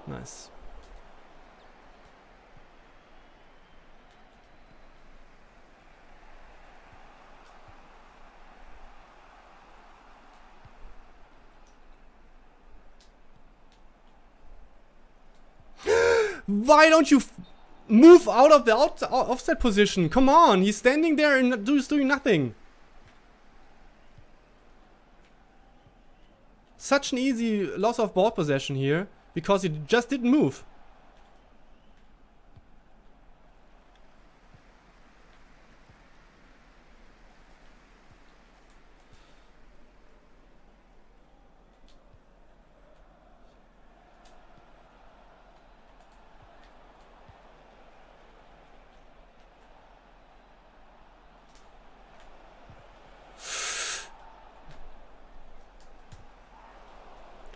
Nice. Why don't you move out of the offset position? Come on, he's standing there and he's doing nothing. Such an easy loss of ball possession here because he just didn't move.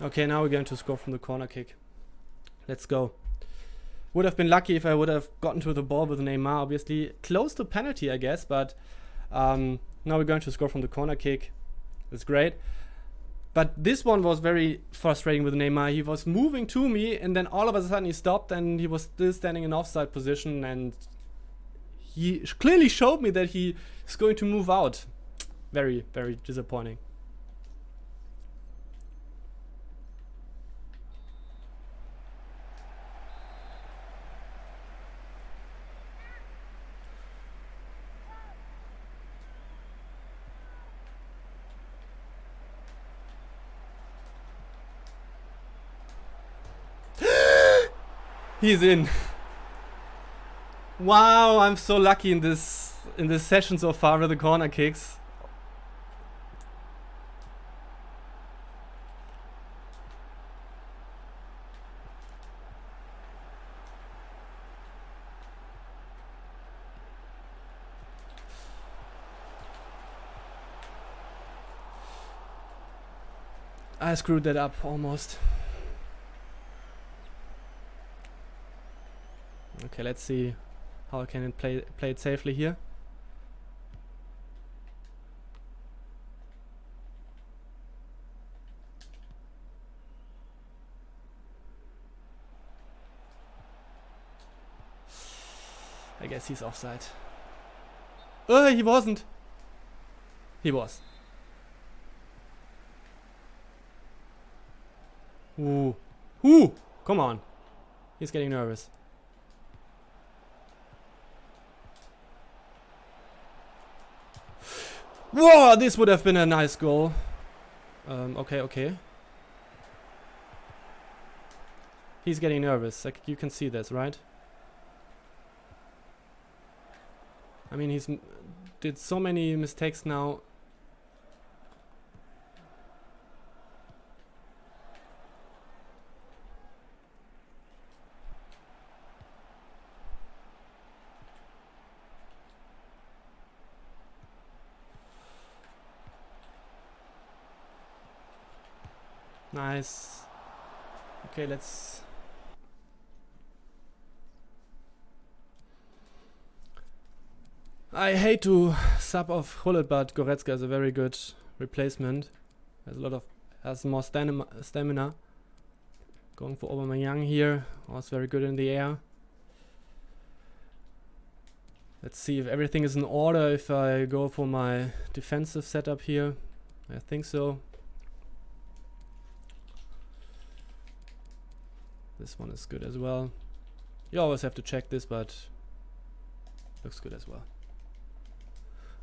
Okay, now we're going to score from the corner kick. Let's go. Would have been lucky if I would have gotten to the ball with Neymar, obviously. Close to penalty, I guess, but now we're going to score from the corner kick. That's great. But this one was very frustrating with Neymar. He was moving to me, and then all of a sudden he stopped, and he was still standing in offside position, and he clearly showed me that he is going to move out. Very, very disappointing. He's in. Wow, I'm so lucky in this session so far with the corner kicks. I screwed that up almost. Okay, let's see how I can play it safely here. I guess he's offside. Oh, he wasn't. He was. Ooh. Ooh! Come on. He's getting nervous. Whoa! This would have been a nice goal. Okay. He's getting nervous. Like, you can see this, right? I mean, he's did so many mistakes now. Nice. Okay, let's... I hate to sub off Hullet, but Goretzka is a very good replacement. Has more stamina. Going for Aubameyang here. Was very good in the air. Let's see if everything is in order if I go for my defensive setup here. I think so. This one is good as well. You always have to check this, but looks good as well.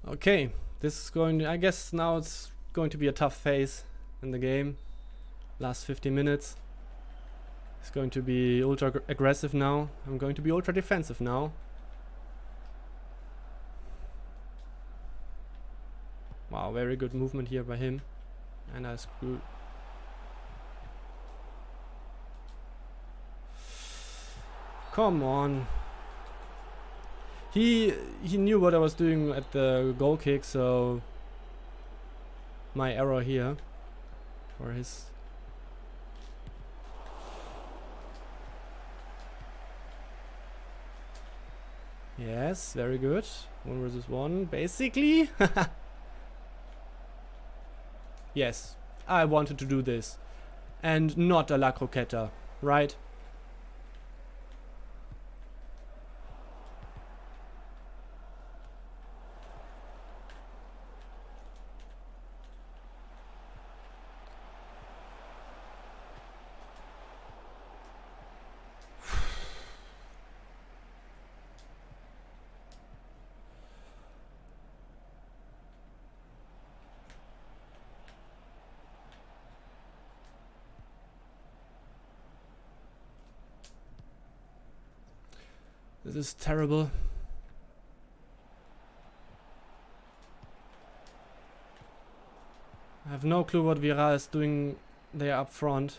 Okay, this is going to, I guess now it's going to be a tough phase in the game. Last 50 minutes. It's going to be ultra aggressive now. I'm going to be ultra defensive now. Wow, very good movement here by him. And I screwed. Come on. He knew what I was doing at the goal kick, so my error here. Or his. Yes, very good. 1 versus 1, basically. Yes, I wanted to do this. And not a La Croqueta, right? This is terrible. I have no clue what Vira is doing there up front.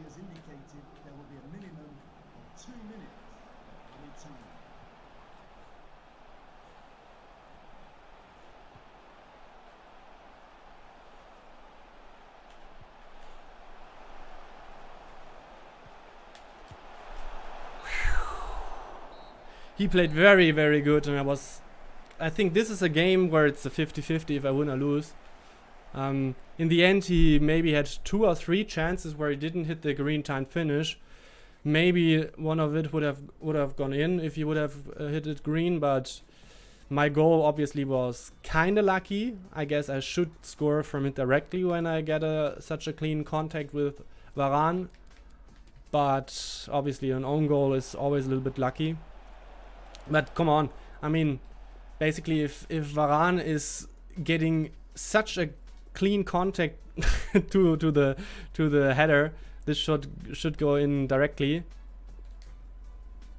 Has indicated there will be a minimum of 2 minutes of added time. He played very, very good, and I think this is a game where it's a 50-50 if I win or lose. In the end, he maybe had 2 or 3 chances where he didn't hit the green time finish. Maybe one of it would have gone in if he would have hit it green, but my goal obviously was kind of lucky. I guess I should score from it directly when I get such a clean contact with Varane. But obviously an own goal is always a little bit lucky. But come on, I mean, basically if Varane is getting such a clean contact to the header, this should go in directly.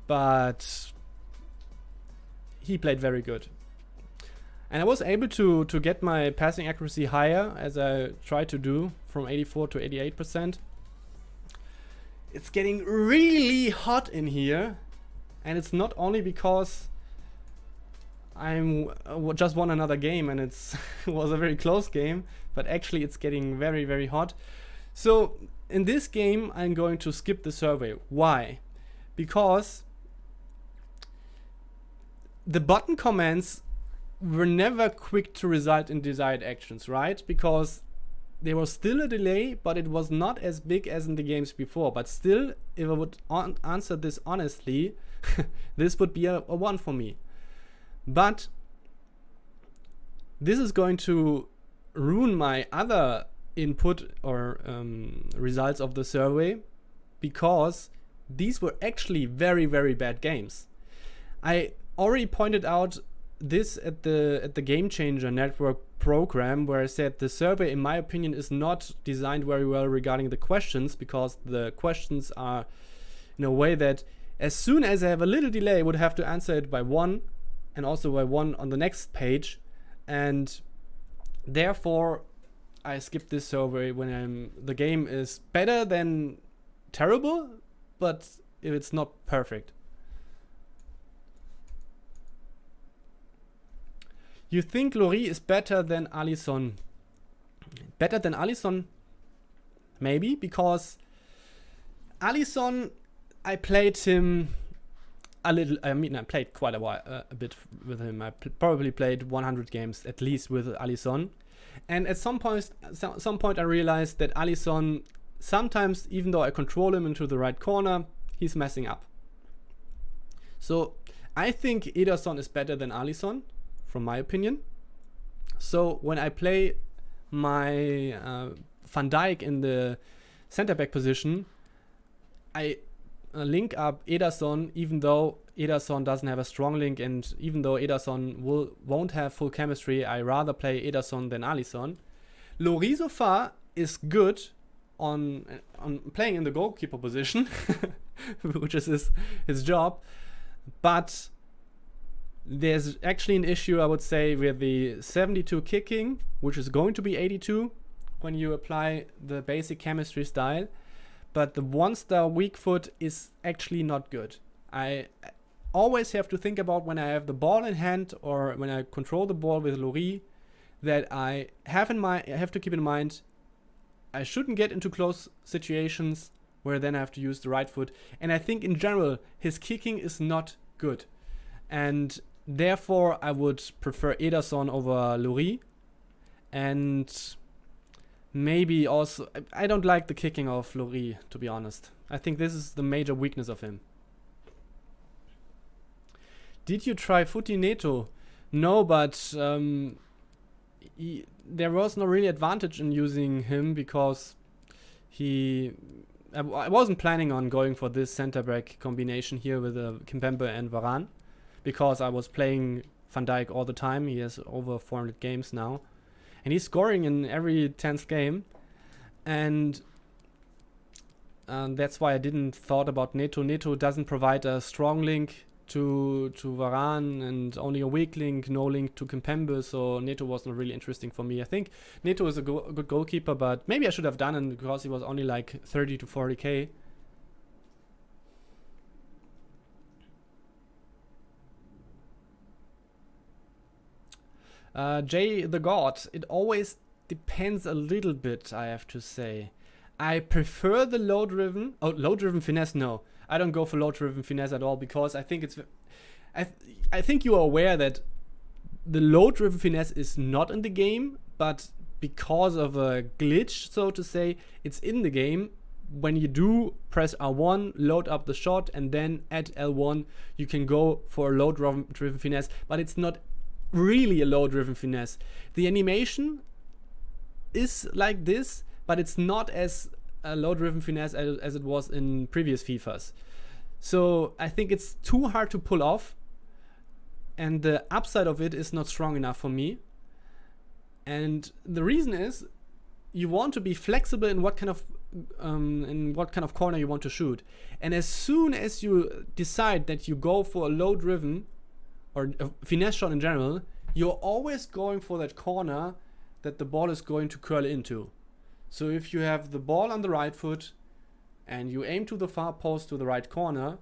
But he played very good. And I was able to get my passing accuracy higher, as I tried to do, from 84 to 88%. It's getting really hot in here, and it's not only because I'm just won another game and it was a very close game, but actually it's getting very, very hot. So in this game I'm going to skip the survey. Why? Because the button commands were never quick to result in desired actions, right? Because there was still a delay, but it was not as big as in the games before. But still, if I would answer this honestly, this would be a 1 for me. But this is going to ruin my other input or results of the survey, because these were actually very, very bad games. I already pointed out this at the Game Changer Network program, where I said the survey, in my opinion, is not designed very well regarding the questions, because the questions are in a way that as soon as I have a little delay, I would have to answer it by 1, and also by 1 on the next page, and therefore I skip this survey when the game is better than terrible, but if it's not perfect. You think Lloris is better than Alisson? Better than Alisson? Maybe, because Alisson, I played him a little. I mean, I played quite a while, a bit with him. I probably played 100 games at least with Alisson, and at some point, I realized that Alisson sometimes, even though I control him into the right corner, he's messing up. So I think Ederson is better than Alisson, from my opinion. So when I play my Van Dijk in the center back position, I link up Ederson, even though Ederson doesn't have a strong link, and even though Ederson won't have full chemistry, I rather play Ederson than Alisson. Lloris so far is good on playing in the goalkeeper position, which is his job, but there's actually an issue, I would say, with the 72 kicking, which is going to be 82 when you apply the basic chemistry style. But the 1-star weak foot is actually not good. I always have to think about, when I have the ball in hand or when I control the ball with Lloris, that I have to keep in mind I shouldn't get into close situations where then I have to use the right foot. And I think in general his kicking is not good. And therefore, I would prefer Ederson over Lloris. And maybe also, I don't like the kicking of Lloris, to be honest. I think this is the major weakness of him. Did you try Futi Neto? No, but there was no really advantage in using him, because I wasn't planning on going for this center back combination here with Kimpembe and Varane, because I was playing Van Dijk all the time. He has over 400 games now, and he's scoring in every 10th game, and that's why I didn't thought about Neto. Neto doesn't provide a strong link to Varane, and only a weak link, no link to Kimpembe, so Neto wasn't really interesting for me. I think Neto is a good goalkeeper, but maybe I should have done it because he was only like 30 to 40k. Jay the God, it always depends a little bit, I have to say. I prefer the low-driven finesse. No, I don't go for low-driven finesse at all, because I think I think you are aware that the low-driven finesse is not in the game, but because of a glitch, so to say, it's in the game. When you do press R1, load up the shot, and then at L1, you can go for a low-driven finesse, but it's not really a low-driven finesse. The animation is like this, but it's not as a low-driven finesse as it was in previous FIFAs. So I think it's too hard to pull off, and the upside of it is not strong enough for me. And the reason is you want to be flexible in what kind of corner you want to shoot. And as soon as you decide that you go for a low driven or a finesse shot in general, you're always going for that corner that the ball is going to curl into. So if you have the ball on the right foot and you aim to the far post to the right corner,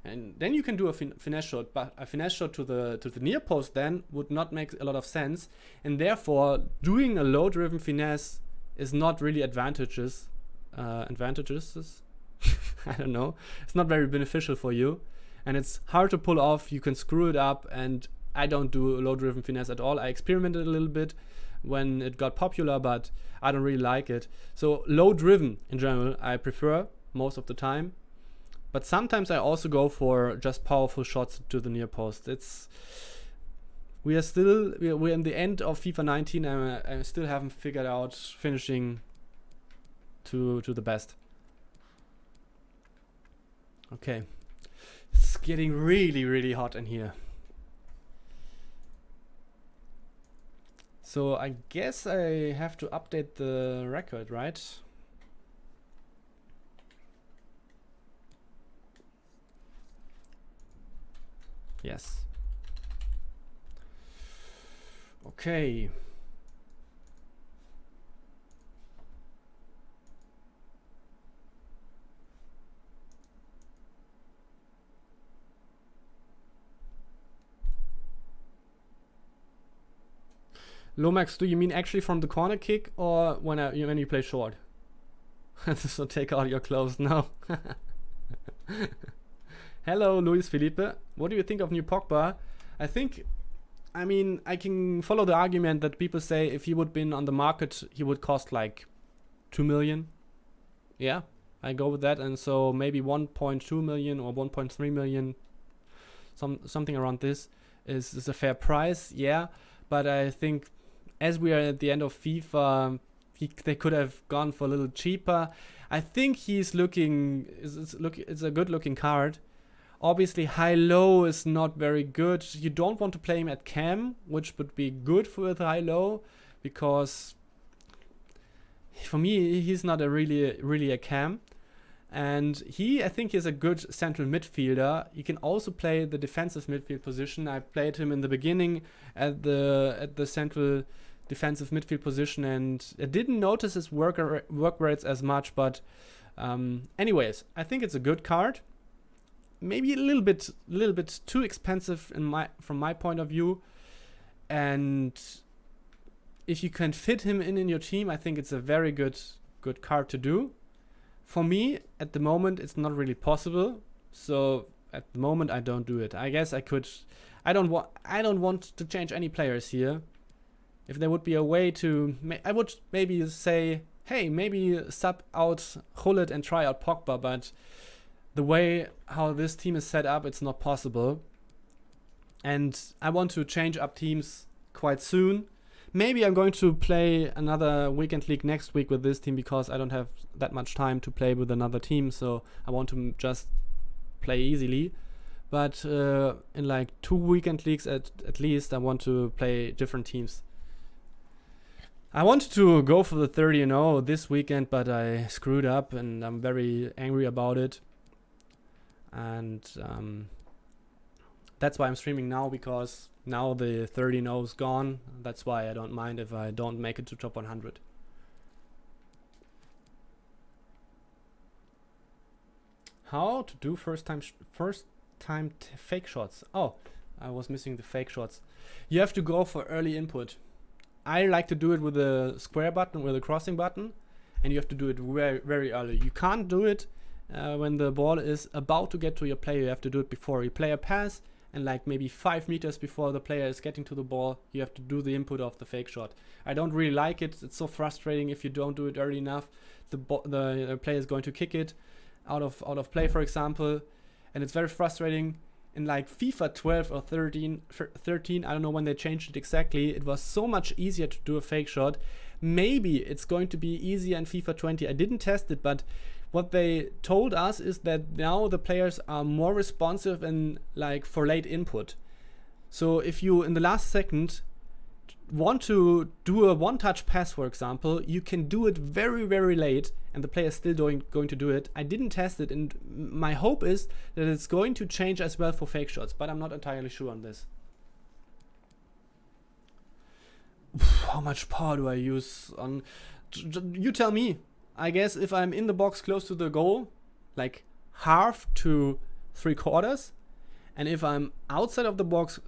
and then you can do a finesse shot, but a finesse shot to the near post then would not make a lot of sense, and therefore doing a low driven finesse is not really advantages. I don't know. It's not very beneficial for you, and it's hard to pull off. You can screw it up, and I don't do a low driven finesse at all. I experimented a little bit when it got popular, but I don't really like it. So low driven in general I prefer most of the time, but sometimes I also go for just powerful shots to the near post. We're in the end of FIFA 19, and I still haven't figured out finishing to the best. Okay, it's getting really, really hot in here. So I guess I have to update the record, right? Yes. Okay. Lomax, do you mean actually from the corner kick or when you play short? So take out your clothes now. Hello, Luis Felipe. What do you think of new Pogba? I can follow the argument that people say if he would been on the market, he would cost like 2 million. Yeah, I go with that. And so maybe 1.2 million or 1.3 million, something around this is a fair price. Yeah, but I think as we are at the end of FIFA, they could have gone for a little cheaper. I think it's a good looking card. Obviously, high-low is not very good. You don't want to play him at cam, which would be good for the high-low, because for me, he's not really a cam. And I think he's a good central midfielder. He can also play the defensive midfield position. I played him in the beginning at the central defensive midfield position, and I didn't notice his work rates as much. But anyways, I think it's a good card. Maybe a little bit too expensive from my point of view, and if you can fit him in your team, I think it's a very good card to do. For me, at the moment, it's not really possible. So at the moment, I don't do it. I guess I could. I don't want to change any players here. If there would be a way to, I would maybe say, hey, maybe sub out Gullit and try out Pogba, but the way how this team is set up, it's not possible. And I want to change up teams quite soon. Maybe I'm going to play another weekend league next week with this team, because I don't have that much time to play with another team. So I want to just play easily. But in like 2 weekend leagues at least, I want to play different teams. I wanted to go for the 30-0 this weekend, but I screwed up and I'm very angry about it. And that's why I'm streaming now, because now the 30-0 is gone. That's why I don't mind if I don't make it to top 100. How to do first time fake shots? Oh, I was missing the fake shots. You have to go for early input. I like to do it with a square button, with a crossing button, and you have to do it very, very early. You can't do it when the ball is about to get to your player. You have to do it before you play a pass, and like maybe 5 meters before the player is getting to the ball, you have to do the input of the fake shot. I don't really like it. It's so frustrating if you don't do it early enough. The player is going to kick it out of play, for example, and it's very frustrating. In like FIFA 12 or 13, I don't know when they changed it exactly, it was so much easier to do a fake shot. Maybe it's going to be easier in FIFA 20. I didn't test it, but what they told us is that now the players are more responsive and like for late input. So if you in the last second want to do a one-touch pass, for example, you can do it very, very late, and the player is still going to do it. I didn't test it, and my hope is that it's going to change as well for fake shots, but I'm not entirely sure on this. How much power do I use on... You tell me. I guess if I'm in the box close to the goal, like half to 3/4, and if I'm outside of the box,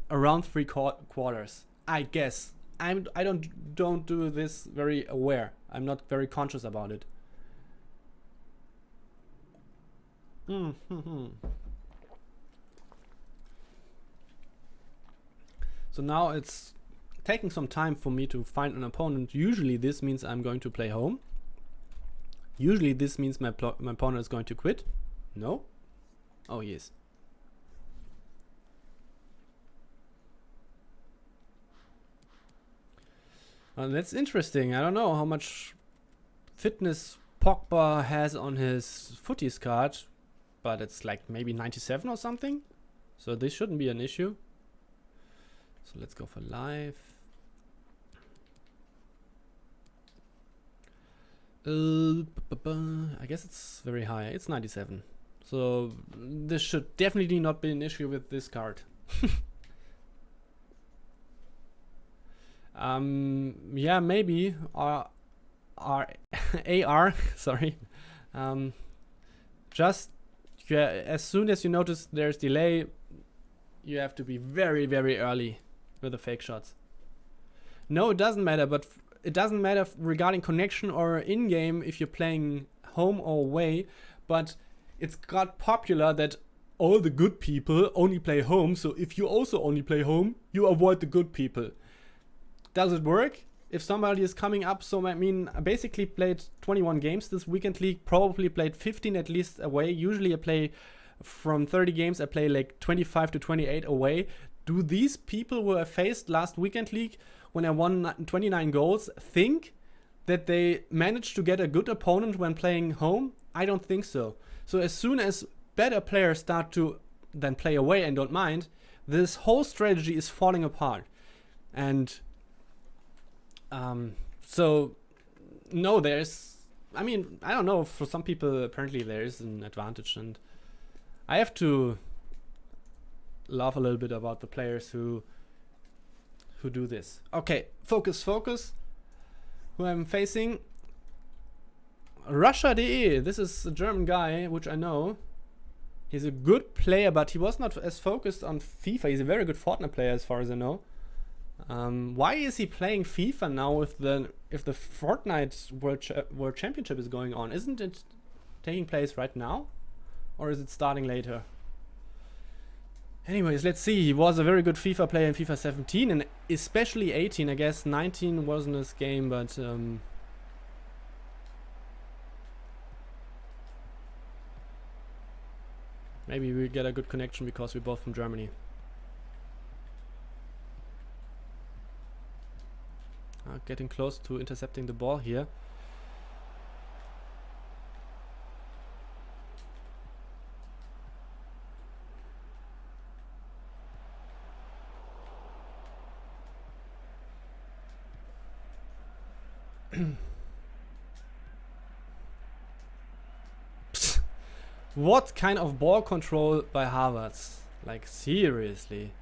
around 3/4. I guess. I don't do this very aware. I'm not very conscious about it. So now it's taking some time for me to find an opponent. Usually this means I'm going to play home. Usually this means my opponent is going to quit. No? Oh, he is. That's interesting. I don't know how much fitness Pogba has on his footies card, but it's like maybe 97 or something. So this shouldn't be an issue. So let's go for live. I guess it's very high. It's 97. So this should definitely not be an issue with this card. Yeah, maybe AR sorry. Just as soon as you notice there's delay, you have to be very, very early with the fake shots. No, it doesn't matter, but it doesn't matter regarding connection or in-game if you're playing home or away, but it's got popular that all the good people only play home, so if you also only play home, you avoid the good people. Does it work? If somebody is coming up, so I mean, I basically played 21 games this weekend league, probably played 15 at least away. Usually I play from 30 games, I play like 25 to 28 away. Do these people who I faced last weekend league when I won 29 goals think that they managed to get a good opponent when playing home? I don't think so. So as soon as better players start to then play away and don't mind, this whole strategy is falling apart. And so no, I mean, I don't know, for some people apparently there is an advantage, and I have to laugh a little bit about the players who do this. Okay, focus. Who I'm facing? Russia.de. This is a German guy, which I know. He's a good player, but he was not as focused on FIFA. He's a very good Fortnite player as far as I know. Why is he playing FIFA now if the Fortnite World Championship is going on? Isn't it taking place right now? Or is it starting later? Anyways, let's see. He was a very good FIFA player in FIFA 17 and especially 18. I guess 19 wasn't his game, but maybe we get a good connection because we're both from Germany. Getting close to intercepting the ball here. What kind of ball control by Havertz? Like, seriously.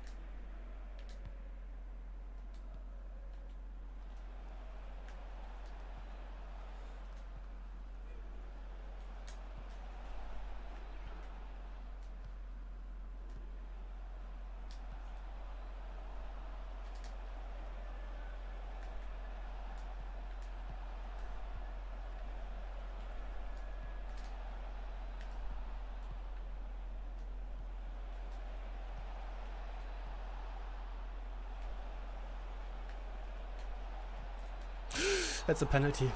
That's a penalty.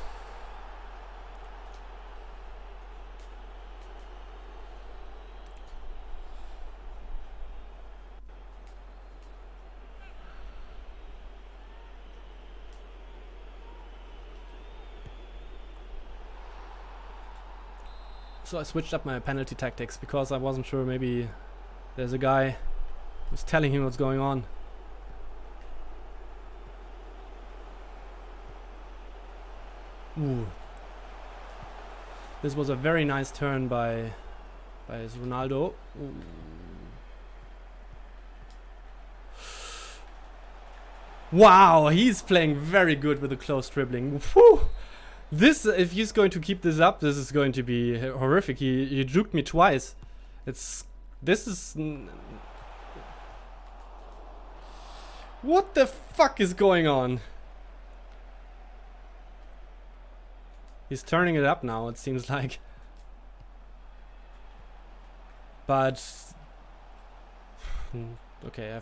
So I switched up my penalty tactics because I wasn't sure, maybe there's a guy who's telling him what's going on. Ooh. This was a very nice turn by Ronaldo. Ooh. Wow, he's playing very good with the close dribbling. Whew. This, if he's going to keep this up, this is going to be horrific. He juked me twice. This is... What the fuck is going on? He's turning it up now, it seems like. But... Okay,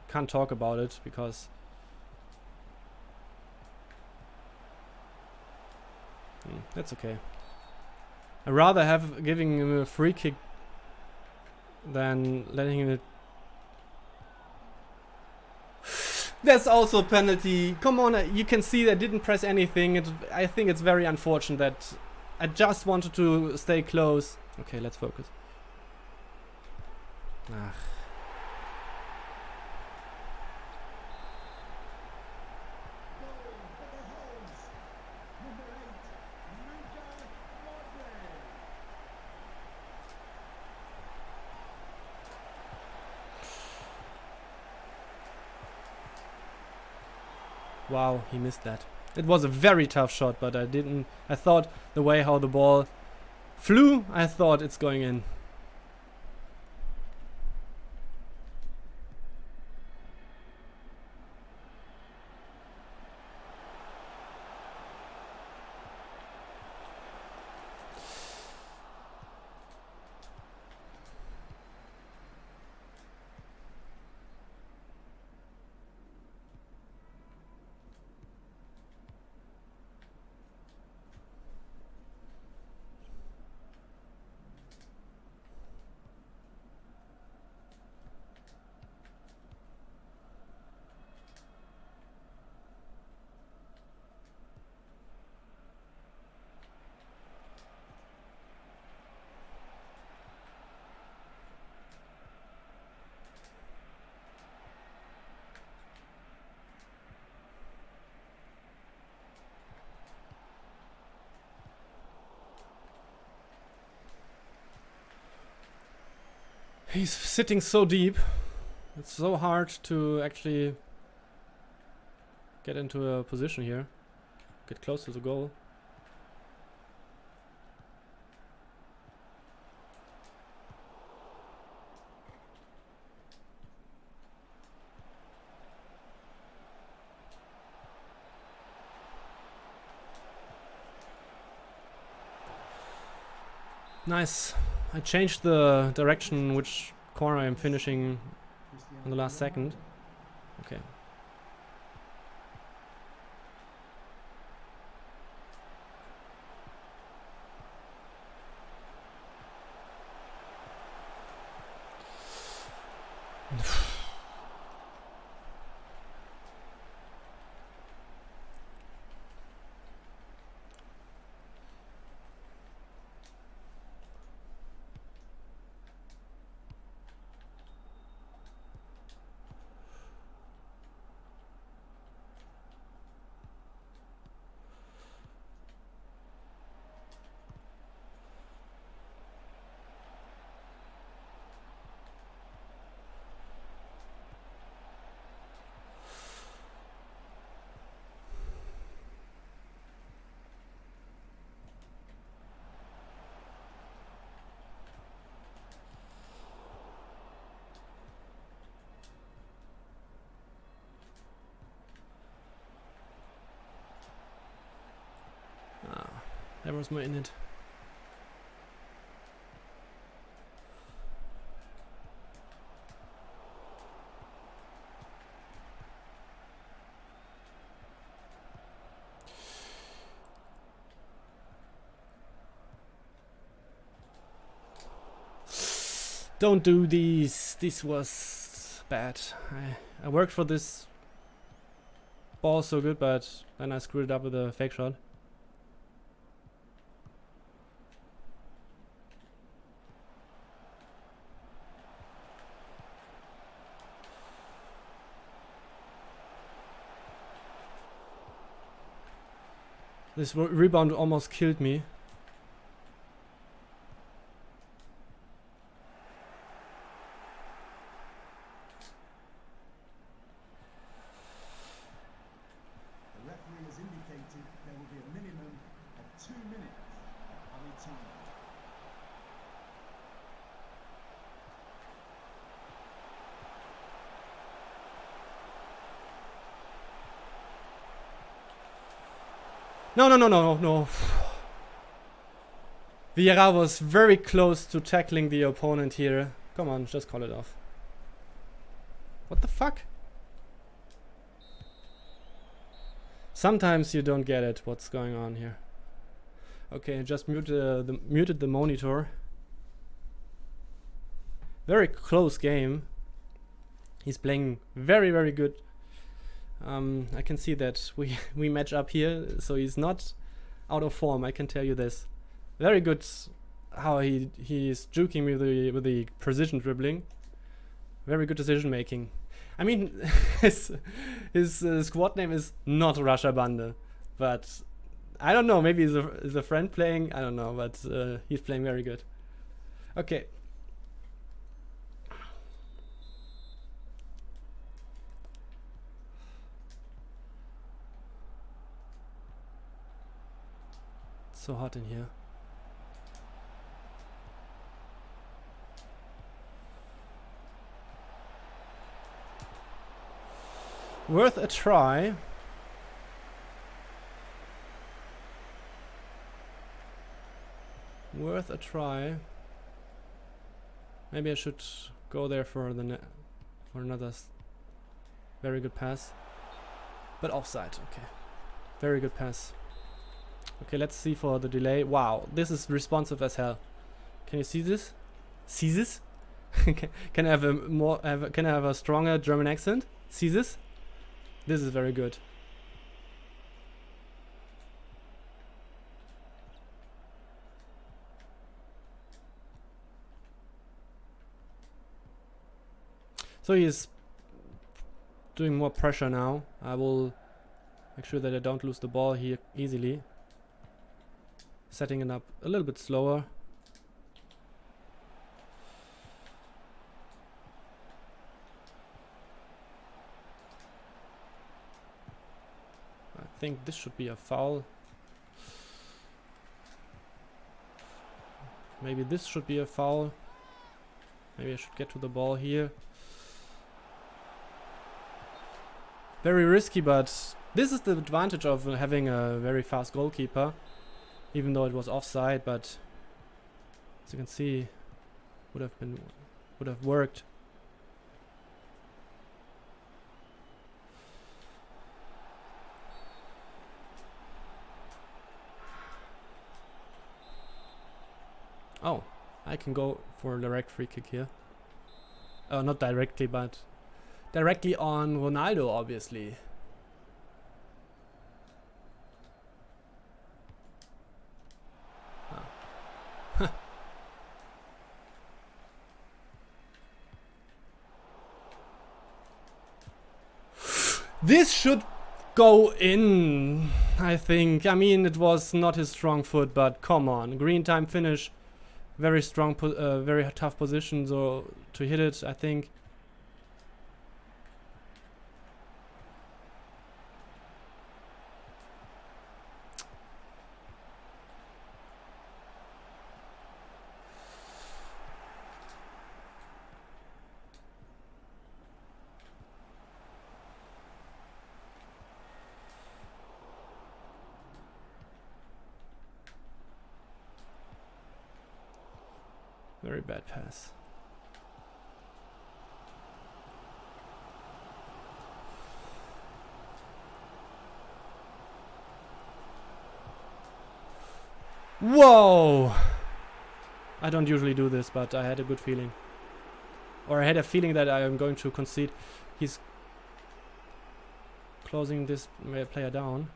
can't talk about it because... That's okay. I'd rather have giving him a free kick than letting him... That's also a penalty. Come on, you can see I didn't press anything. I think it's very unfortunate that I just wanted to stay close. Okay, let's focus. Ah. Wow, he missed that. It was a very tough shot, but I thought the way how the ball flew, I thought it's going in. He's sitting so deep. It's so hard to actually get into a position here. Get close to the goal. Nice. I changed the direction which corner I'm finishing on the last second. Okay. There was more in it. Don't do these. This was bad. I worked for this ball so good, but then I screwed it up with a fake shot. This rebound almost killed me. The referee has indicated there will be a minimum of 2 minutes of added time. No. Vieira was very close to tackling the opponent here. Come on, just call it off. What the fuck? Sometimes you don't get it, what's going on here. Okay, just muted the monitor. Very close game. He's playing very, very good. I can see that we match up here, so he's not out of form, I can tell you this. Very good how he's juking me with the precision dribbling. Very good decision making. I mean, his squad name is not Russia Bande, but I don't know, maybe is a friend playing, I don't know, but he's playing very good. Okay. So hot in here. Worth a try. Worth a try. Maybe I should go there for the for another very good pass. But offside, okay. Very good pass. Okay, let's see for the delay. Wow, this is responsive as hell. Can you see this? See this? Can I have a can I have a stronger German accent? See this? This is very good. So he's doing more pressure now. I will make sure that I don't lose the ball here easily. Setting it up a little bit slower. I think this should be a foul. Maybe this should be a foul. Maybe I should get to the ball here. Very risky, but this is the advantage of having a very fast goalkeeper. Even though it was offside, but as you can see, would have worked. Oh, I can go for a direct free kick here. Not directly, but directly on Ronaldo, obviously. This should go in, I think. I mean, it was not his strong foot, but come on. Green time finish. Very strong, very tough position so to hit it, I think. Very bad pass. Whoa! I don't usually do this, but I had a good feeling. Or I had a feeling that I am going to concede. He's closing this player down.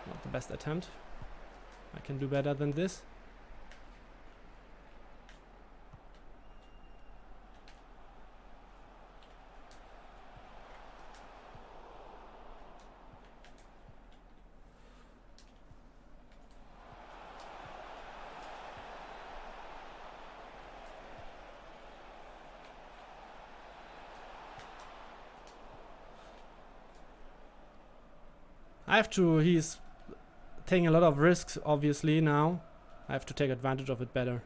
Not the best attempt. I can do better than this. I have to, he's taking a lot of risks obviously now. I have to take advantage of it better.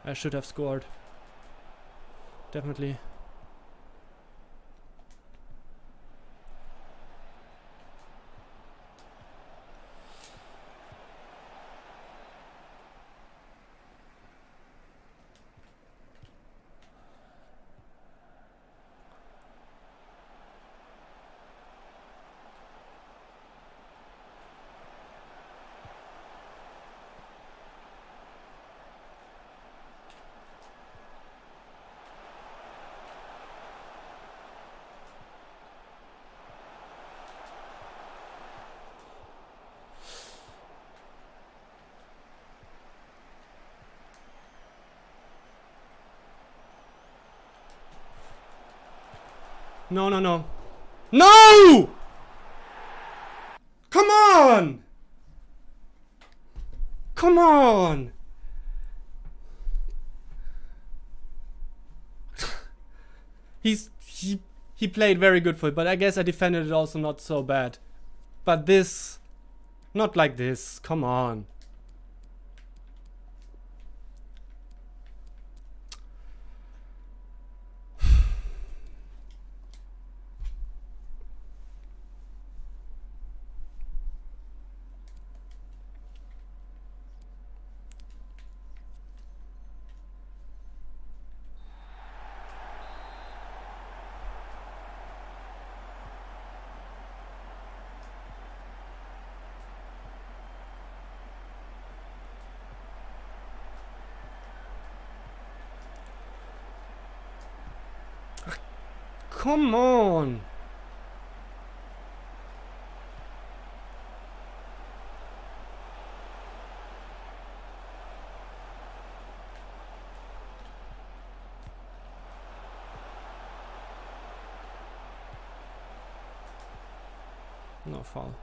I should have scored. Definitely. No, no, no. No! Come on! Come on! He played very good for it, but I guess I defended it also not so bad. But this, not like this. Come on. Come on! No foul.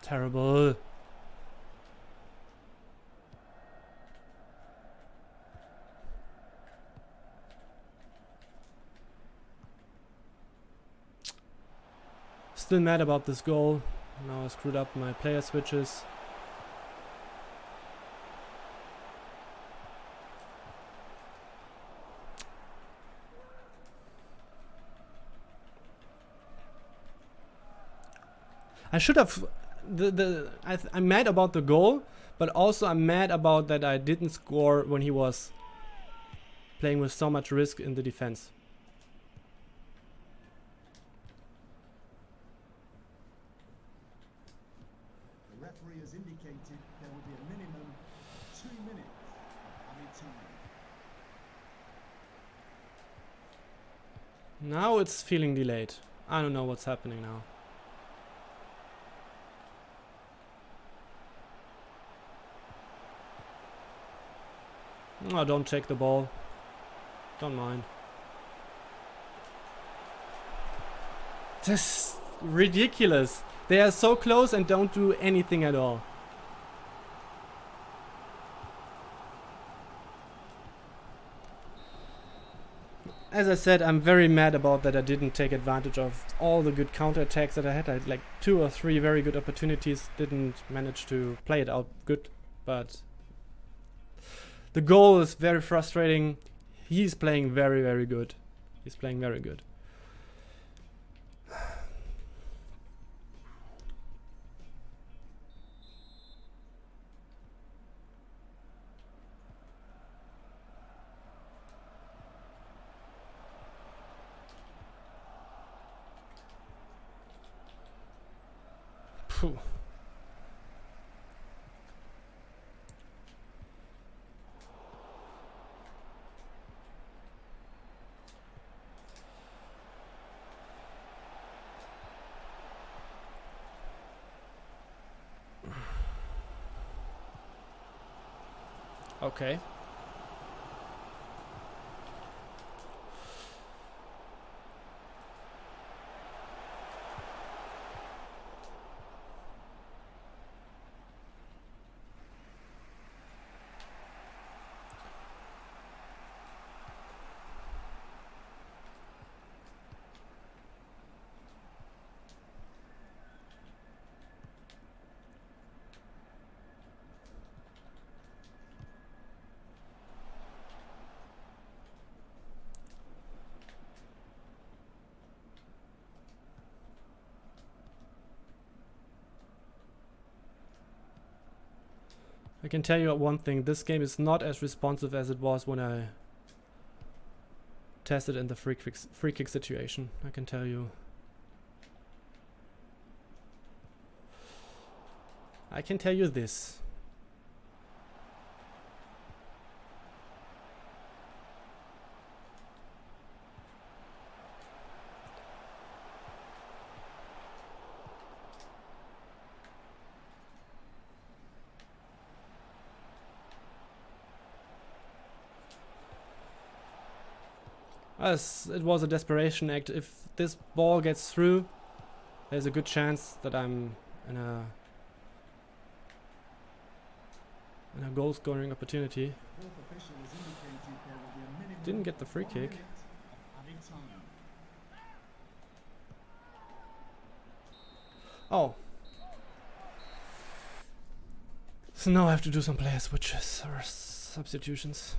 Terrible. Still mad about this goal. Now I screwed up my player switches. I should have I'm mad about the goal, but also I'm mad about that I didn't score when he was playing with so much risk in the defense. The referee has indicated there will be a minimum of 2 minutes of added time. Now it's feeling delayed. I don't know what's happening now. Oh, don't take the ball. Don't mind. This is ridiculous. They are so close and don't do anything at all. As I said, I'm very mad about that I didn't take advantage of all the good counterattacks that I had. I had like 2 or 3 very good opportunities. Didn't manage to play it out good, but the goal is very frustrating. He's playing very, very good. He's playing very good. Phew. Okay. I can tell you one thing, this game is not as responsive as it was when I tested in the free kick situation, I can tell you. I can tell you this. As it was a desperation act. If this ball gets through, there's a good chance that I'm in a goal scoring opportunity. Didn't get the free kick. Oh. So now I have to do some player switches or substitutions.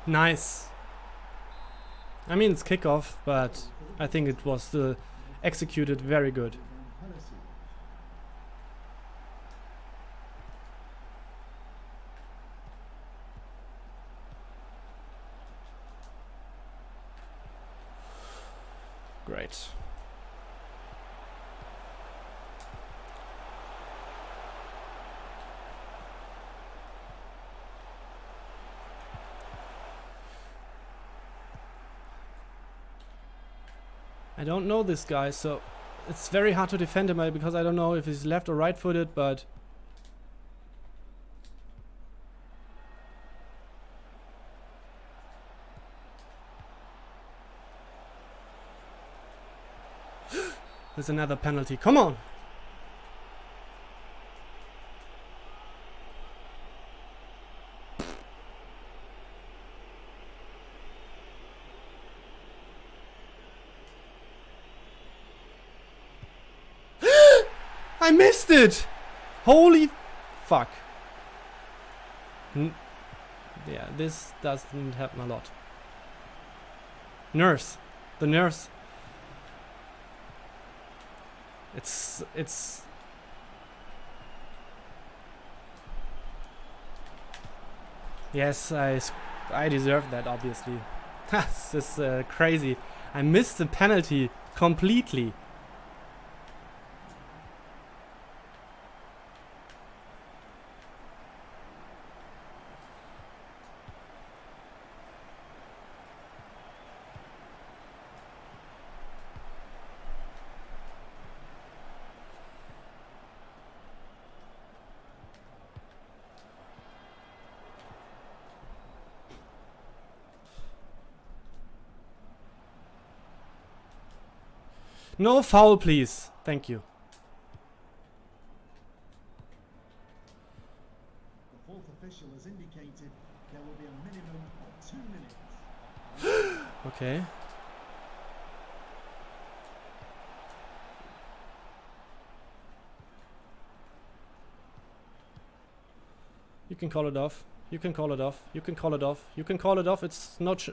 Nice. I mean, it's kickoff, but I think it was still executed very good. Great. I don't know this guy, so it's very hard to defend him because I don't know if he's left or right-footed, but there's another penalty. Come on! I missed it! Holy fuck. Yeah, this doesn't happen a lot. Nerves. The nerves. It's... Yes, I deserve that, obviously. This is crazy. I missed the penalty completely. No foul, please. Thank you. fourth official has indicated there will be a minimum of 2 minutes. Okay. You can call it off. You can call it off. You can call it off. You can call it off. It's not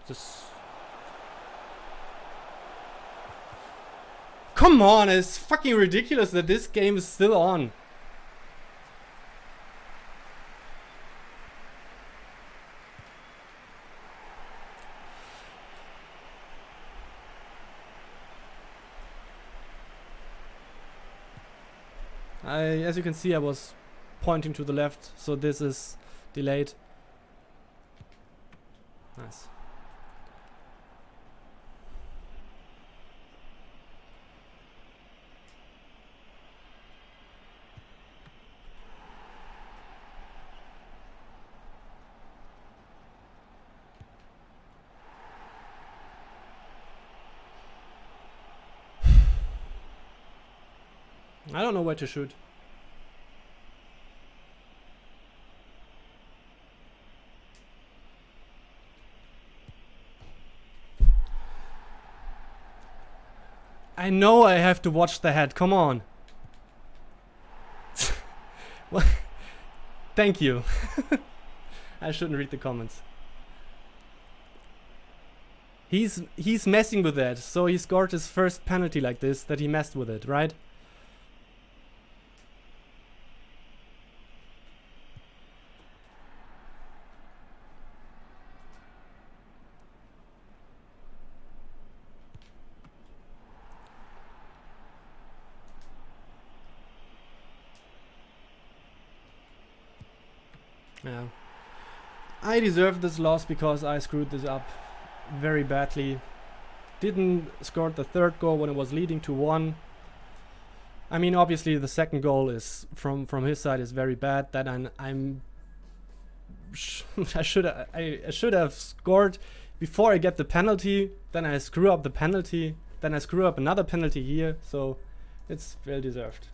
this. Come on, it's fucking ridiculous that this game is still on. As you can see, I was pointing to the left, so this is delayed. Nice. I don't know where to shoot. I know I have to watch the head. Come on. Well, thank you. I shouldn't read the comments. He's messing with that. So he scored his first penalty like this, that he messed with it, right? Yeah. I deserve this loss because I screwed this up very badly. Didn't score the third goal when it was leading to 1. I mean, obviously the second goal is from his side is very bad. That I should have scored before I get the penalty. Then I screw up the penalty. Then I screw up another penalty here. So it's well deserved.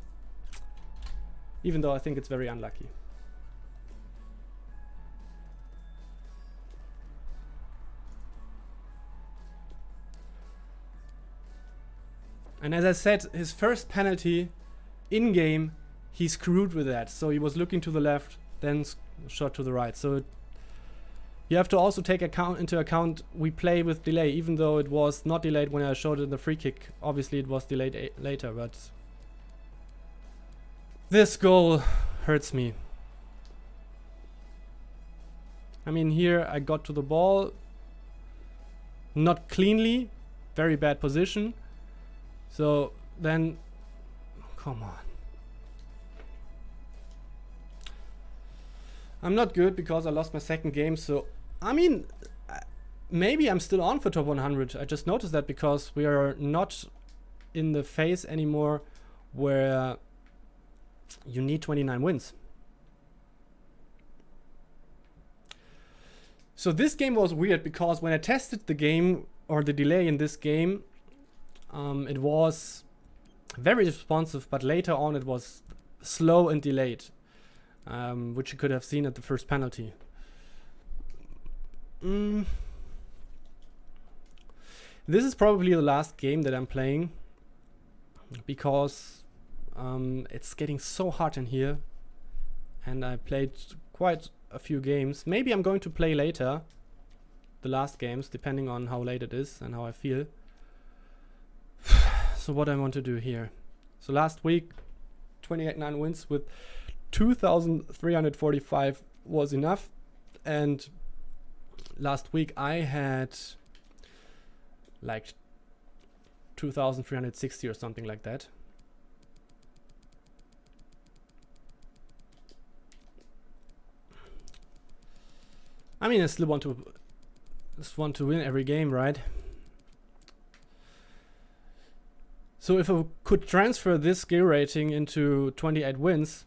Even though I think it's very unlucky. And as I said, his first penalty in game, he screwed with that. So he was looking to the left, then shot to the right. So you have to also take into account we play with delay, even though it was not delayed when I showed it in the free kick. Obviously it was delayed later, but this goal hurts me. I mean, here I got to the ball, not cleanly, very bad position. So then, come on. I'm not good because I lost my second game. So, I mean, maybe I'm still on for top 100. I just noticed that because we are not in the phase anymore where you need 29 wins. So this game was weird because when I tested the game or the delay in this game, it was very responsive, but later on it was slow and delayed, which you could have seen at the first penalty. This is probably the last game that I'm playing because it's getting so hot in here, and I played quite a few games. Maybe I'm going to play later the last games, depending on how late it is and how I feel. So what I want to do here. So last week, 28-9 wins with 2,345 was enough. And last week I had like 2,360 or something like that. I mean, I still want to win every game, right? So if I could transfer this skill rating into 28 wins,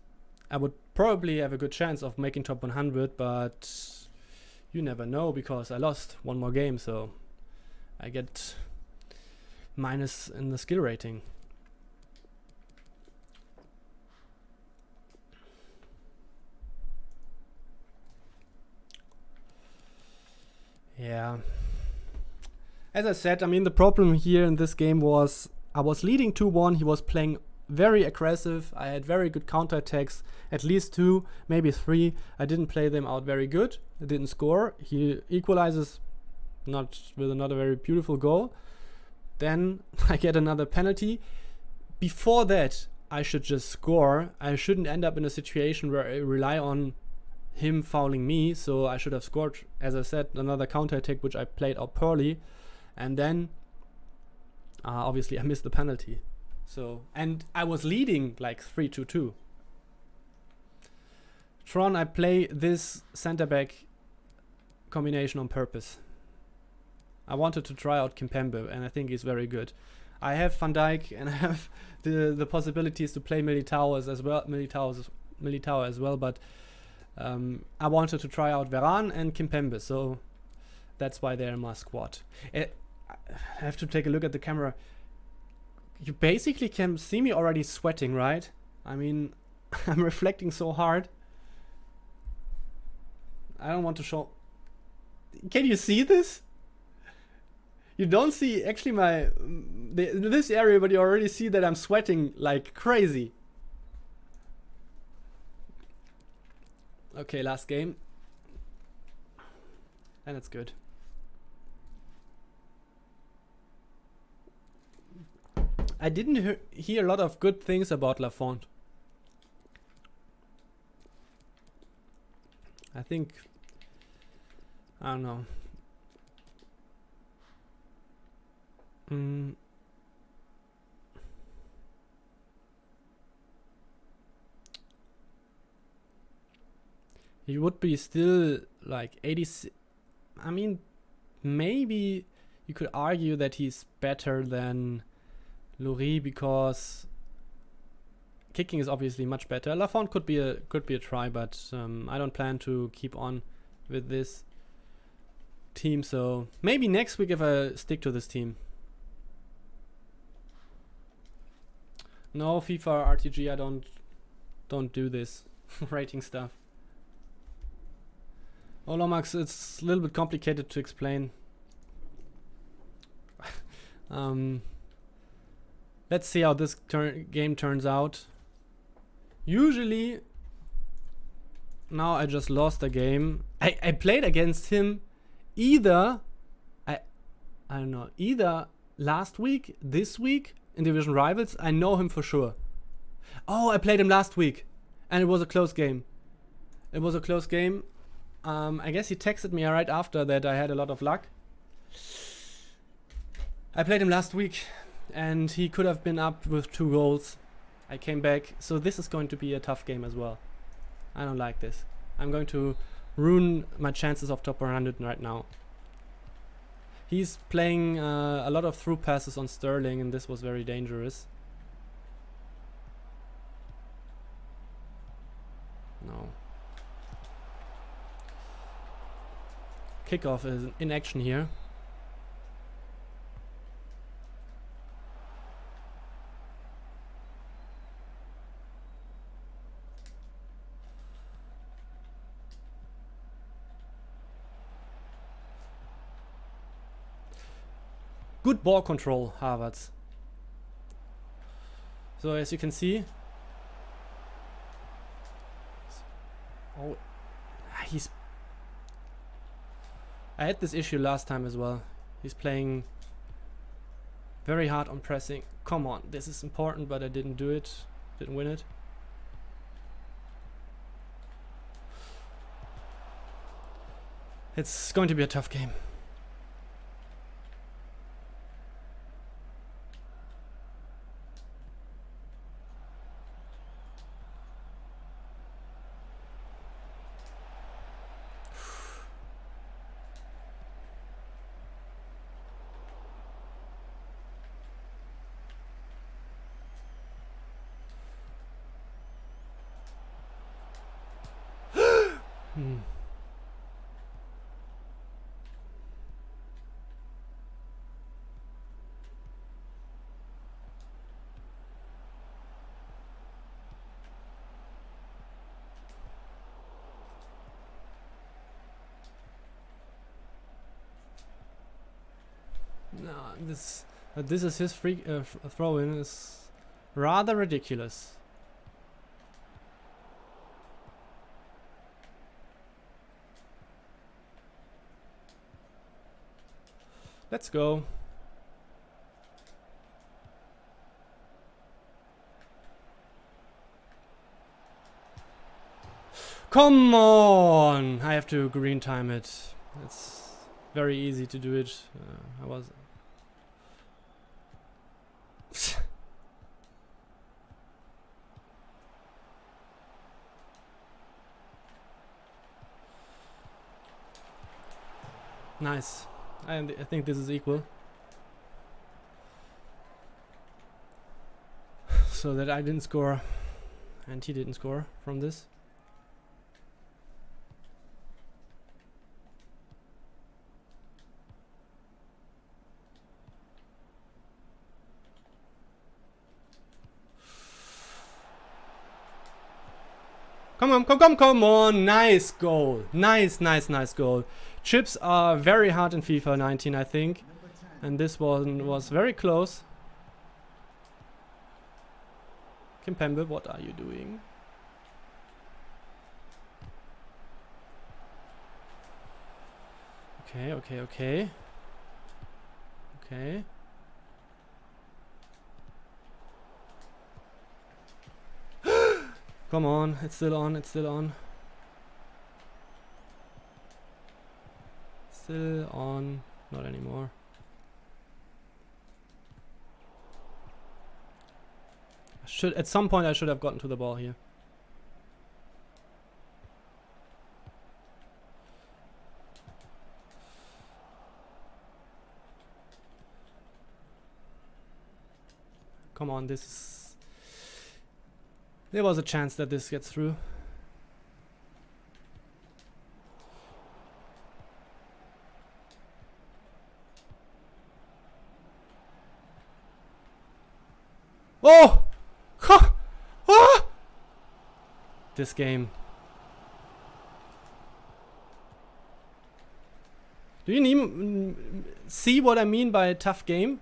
I would probably have a good chance of making top 100, but you never know because I lost one more game, so I get minus in the skill rating. Yeah. As I said, I mean, the problem here in this game was I was leading 2-1. He was playing very aggressive. I had very good counterattacks, at least 2, maybe 3. I didn't play them out very good. I didn't score. He equalizes not with another very beautiful goal. Then I get another penalty. Before that, I should just score. I shouldn't end up in a situation where I rely on him fouling me. So I should have scored, as I said, another counterattack, which I played out poorly. And then, obviously, I missed the penalty. So, and I was leading like 3-2. Tron, I play this center back combination on purpose. I wanted to try out Kimpembe, and I think he's very good. I have Van Dijk, and I have the possibilities to play Militao as well, but I wanted to try out Varane and Kimpembe, so that's why they're in my squad. I have to take a look at the camera. You basically can see me already sweating, right? I mean, I'm reflecting so hard. I don't want to show. Can you see this? You don't see actually this area, but you already see that I'm sweating like crazy. Okay, last game. And it's good. I didn't hear a lot of good things about Lafont. I think, I don't know. He would be still like 80. I mean, maybe you could argue that he's better than Lurie because kicking is obviously much better. Lafont could be a try, but I don't plan to keep on with this team. So maybe next week if I stick to this team. No, FIFA RTG, I don't do this rating stuff. Oh, Lomax, it's a little bit complicated to explain. Let's see how this game turns out. Usually, now I just lost a game. I played against him either last week, this week in Division Rivals. I know him for sure. Oh, I played him last week and it was a close game. I guess he texted me right after that I had a lot of luck. I played him last week and he could have been up with 2 goals. I came back, so this is going to be a tough game as well. I don't like this. I'm going to ruin my chances of top 100 right now. He's playing a lot of through passes on Sterling, and this was very dangerous. No. Kickoff is in action here. Good ball control, Havertz. So as you can see, I had this issue last time as well. He's playing very hard on pressing. Come on, this is important, but I didn't do it. Didn't win it. It's going to be a tough game. No, this is his free throw-in is rather ridiculous. Let's go. Come on! I have to green time it. It's very easy to do it. I was. Nice. I think this is equal. So that I didn't score and he didn't score from this. Come on. Nice goal. Nice goal. Chips are very hard in FIFA 19, I think. And this one was very close. Kimpembe, what are you doing? Okay. Come on, it's still on. Still on, not anymore. At some point I should have gotten to the ball here. Come on, there was a chance that this gets through. Oh! Ha! Ah! This game. Do you even see what I mean by a tough game?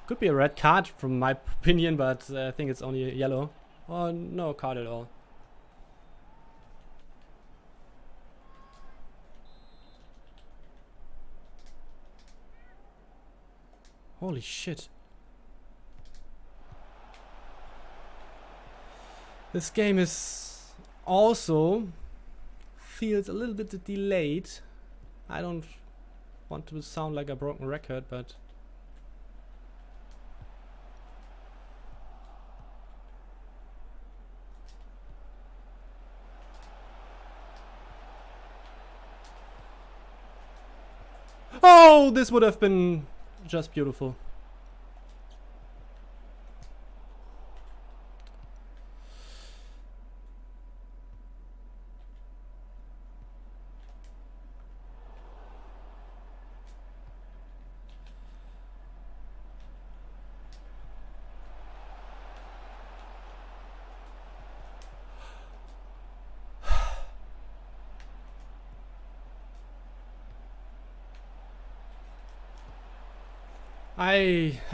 Could be a red card from my opinion, but I think it's only a yellow. Or no card at all. Holy shit. This game is also feels a little bit delayed. I don't want to sound like a broken record, but oh, this would have been just beautiful.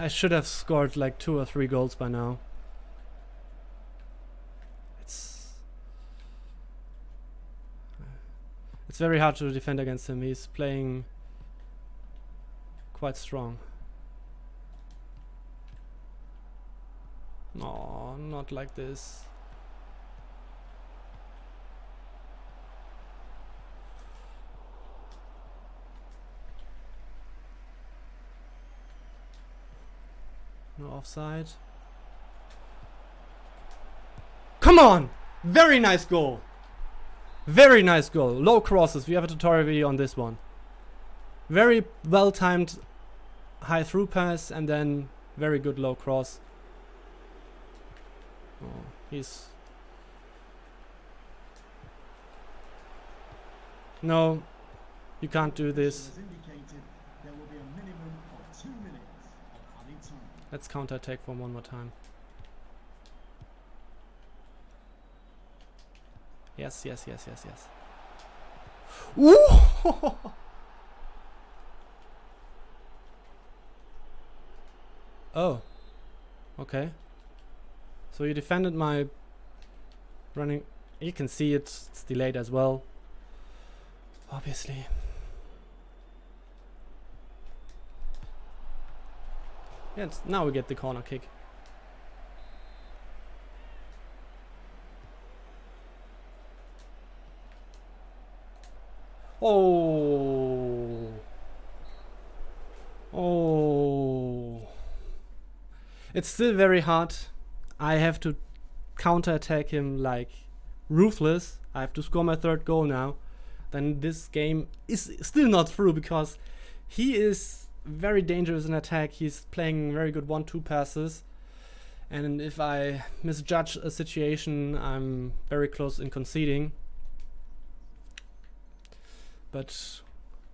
I should have scored like 2 or 3 goals by now. It's very hard to defend against him. He's playing quite strong. Oh, not like this. No offside. Come on! Very nice goal. Very nice goal. Low crosses. We have a tutorial video on this one. Very well timed high through pass and then very good low cross. Oh, he's... No, you can't do this. As indicated, there will be a minimum of 2 minutes of added time. Let's counter attack for one more time. Yes, yes, yes, yes, yes. Ooh! Oh. Okay. So you defended my running. You can see it's delayed as well. Obviously. Yeah, now we get the corner kick. Oh. Oh. It's still very hard. I have to counter-attack him like ruthless. I have to score my third goal now. Then this game is still not through because he is very dangerous in attack. He's playing very good 1-2 passes. And if I misjudge a situation, I'm very close in conceding. But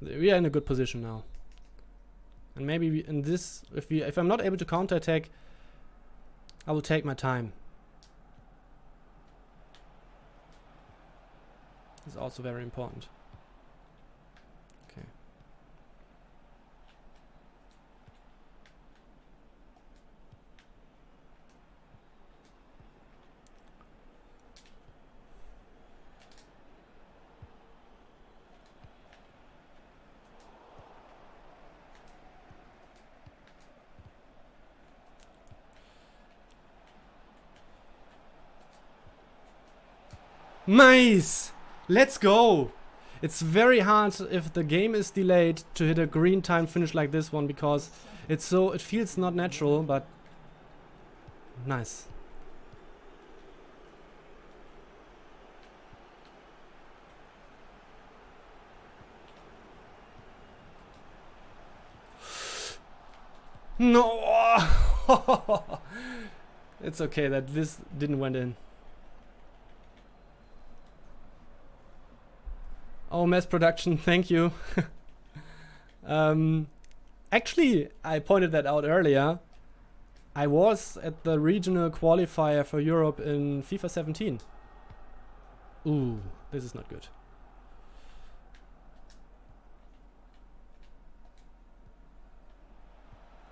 we are in a good position now. And maybe in this, if I'm not able to counterattack, I will take my time. It's also very important. Okay. Nice! Let's go! It's very hard if the game is delayed to hit a green time finish like this one because it feels not natural, but nice. No! It's okay that this didn't went in. Oh, mass production, thank you. Actually, I pointed that out earlier. I was at the regional qualifier for Europe in FIFA 17. Ooh, this is not good.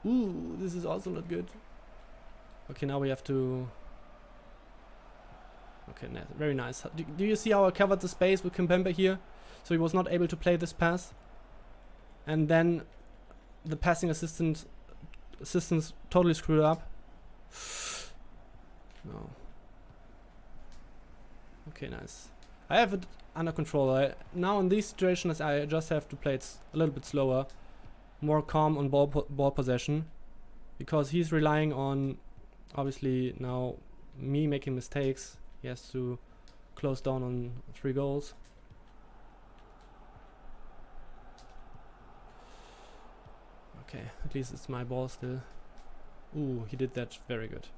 Ooh, this is also not good. Okay, now we have to... Okay, very nice. Do you see how I covered the space with Kimpembe here? So he was not able to play this pass. And then the passing assistance totally screwed up. No. Okay, nice. I have it under control. Now in these situations I just have to play it a little bit slower. More calm on ball possession. Because he's relying on, obviously, now me making mistakes. He has to close down on 3 goals. Okay, at least it's my ball still. Ooh, he did that very good.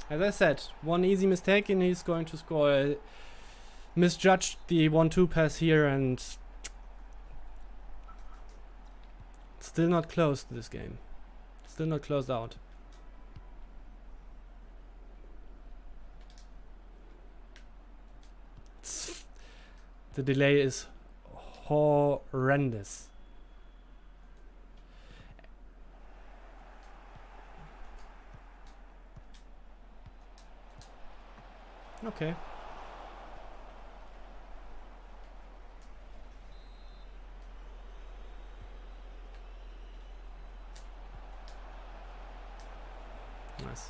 As I said, one easy mistake and he's going to score. I misjudged the 1-2 pass here and still not closed this game. Still not closed out. The delay is horrendous. Okay. Nice.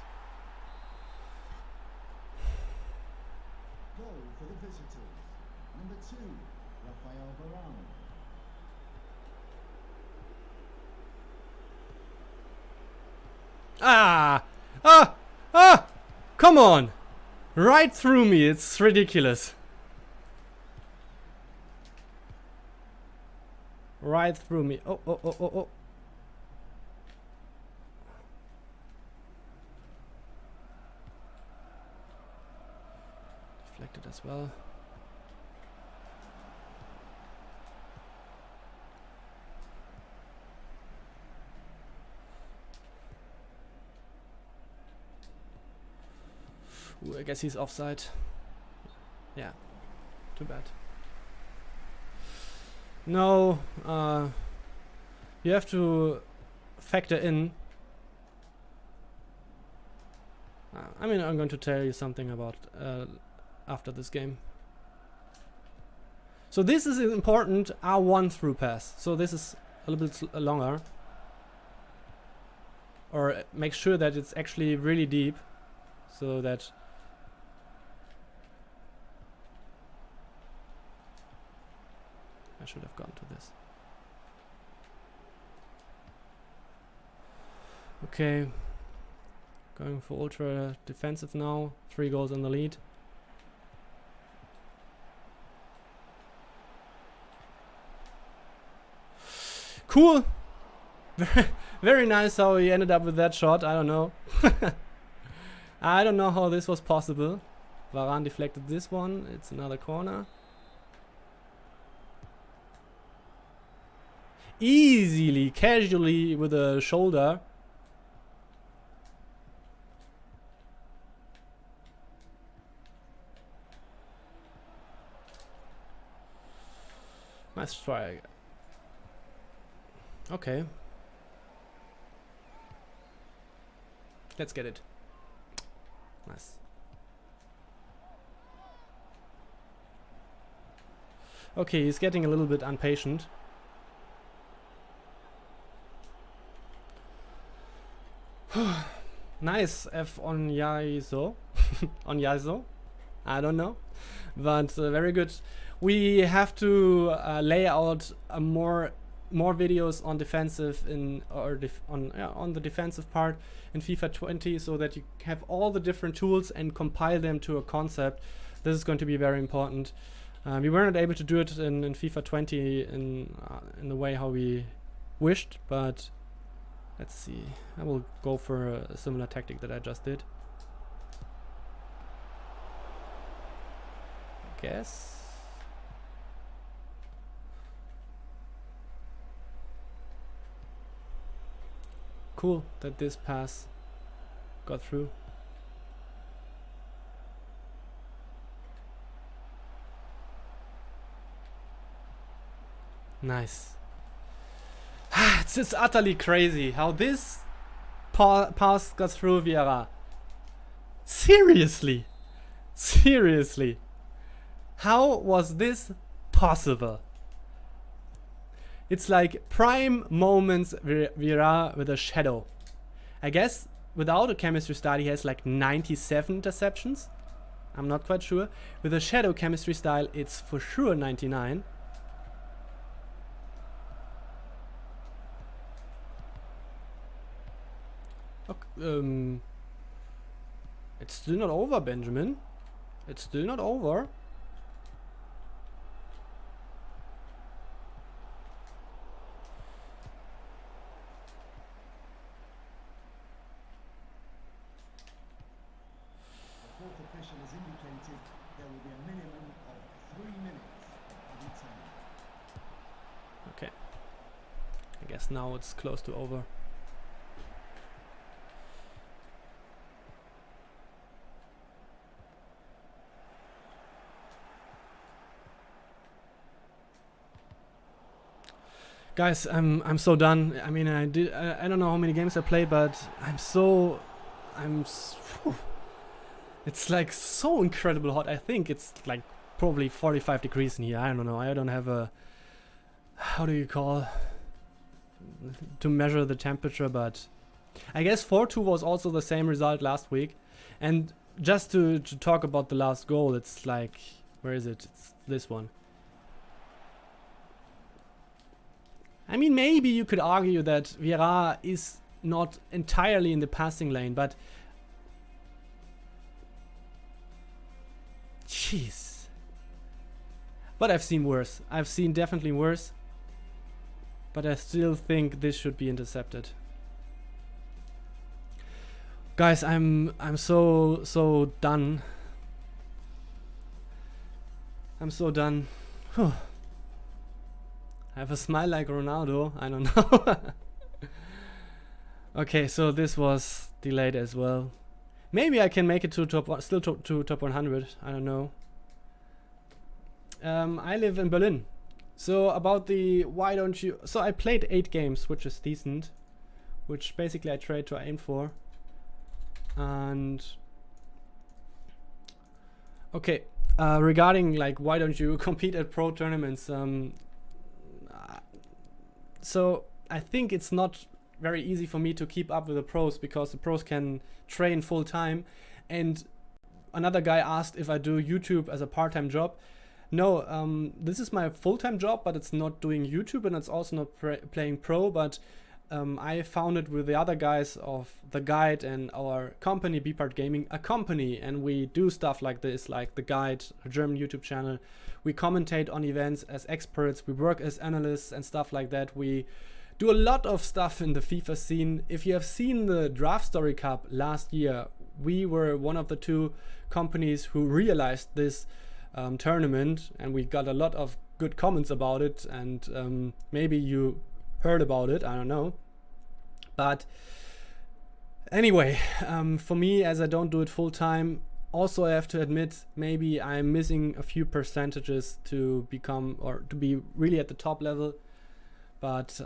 Goal for the visitors. Number 2, Rafael Varane. Ah! Ah! Ah! Come on! Right through me, it's ridiculous. Right through me. Oh, oh, oh, oh, oh. well. Ooh, I guess he's offside. Yeah, too bad. No, you have to factor in. I mean, I'm going to tell you something about after this game. So this is important R1 through pass. So this is a little bit longer. Or make sure that it's actually really deep, so that I should have gone to this. Okay, going for ultra defensive now. 3 goals in the lead. Cool. Very nice how he ended up with that shot. I don't know. I don't know how this was possible. Varane deflected this one. It's another corner. Easily, casually with a shoulder. Nice try. Okay. Let's get it. Nice. Okay, he's getting a little bit impatient. Nice F on Yaizo. On Yaizo. I don't know. But very good. We have to lay out a more videos on defensive on the defensive part in FIFA 20, so that you have all the different tools and compile them to a concept. This is going to be very important. We were not able to do it in FIFA 20 in the way how we wished, but let's see. I will go for a similar tactic that I just did. I guess. Cool that this pass got through. Nice. It's just utterly crazy how this pass got through Vieira. Seriously. Seriously. How was this possible? It's like prime moments Vieira with a shadow. I guess without a chemistry style he has like 97 interceptions. I'm not quite sure. With a shadow chemistry style it's for sure 99. Okay, it's still not over, Benjamin. It's still not over. Official has indicated there will be a minimum of 3 minutes of added time. Okay. I guess now it's close to over. Guys, I'm so done. I mean, I don't know how many games I played, but it's like so incredible hot. I think it's like probably 45 degrees in here. I don't know. I don't have a, how do you call, to measure the temperature, but I guess 4-2 was also the same result last week. And just to talk about the last goal, it's like, where is it? It's this one. I mean, maybe you could argue that Vieira is not entirely in the passing lane, but jeez. But I've seen worse. I've seen definitely worse. But I still think this should be intercepted. Guys, I'm so done. I'm so done. Whew. I have a smile like Ronaldo. I don't know. Okay, so this was delayed as well. Maybe I can make it to top 100. I don't know. I live in Berlin. So about the why don't you... So I played 8 games, which is decent. Which basically I tried to aim for. And... Okay, regarding like why don't you compete at pro tournaments, so I think it's not very easy for me to keep up with the pros because the pros can train full time. And another guy asked if I do YouTube as a part-time job. No, this is my full-time job, but it's not doing YouTube and it's also not playing pro, but I founded with the other guys of The Guide and our company, Bpart Gaming, a company, and we do stuff like this, like The Guide, a German YouTube channel. We commentate on events as experts, we work as analysts and stuff like that. We do a lot of stuff in the FIFA scene. If you have seen the Draft Story Cup last year, we were one of the 2 companies who realized this tournament, and we got a lot of good comments about it, and maybe you heard about it, I don't know. But anyway, for me, as I don't do it full time, also I have to admit maybe I'm missing a few percentages to become or to be really at the top level. But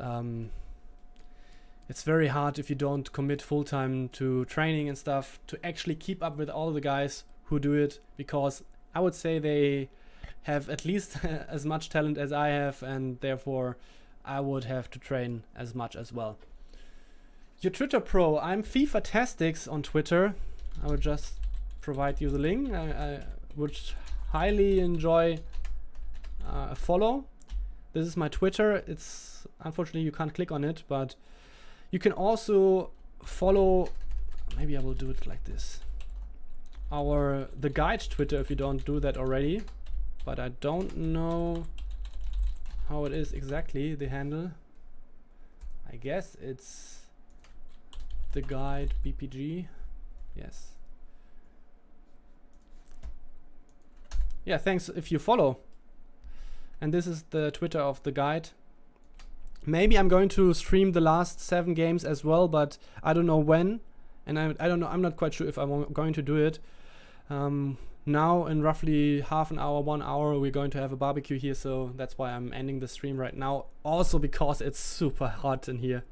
it's very hard if you don't commit full time to training and stuff to actually keep up with all the guys who do it, because I would say they have at least as much talent as I have, and therefore I would have to train as much as well. Your Twitter pro, I'm FIFA Tastix on Twitter. I will just provide you the link. I would highly enjoy a follow. This is my Twitter. It's unfortunately you can't click on it, but you can also follow. Maybe I will do it like this. The Guide Twitter if you don't do that already, but I don't know how it is exactly, the handle. I guess it's The Guide BPG. Yes. Yeah, thanks if you follow. And this is the Twitter of The Guide. Maybe I'm going to stream the last 7 games as well, but I don't know when. And I don't know, I'm not quite sure if I'm going to do it. Now in roughly half an hour, 1 hour, we're going to have a barbecue here, so that's why I'm ending the stream right now. Also because it's super hot in here.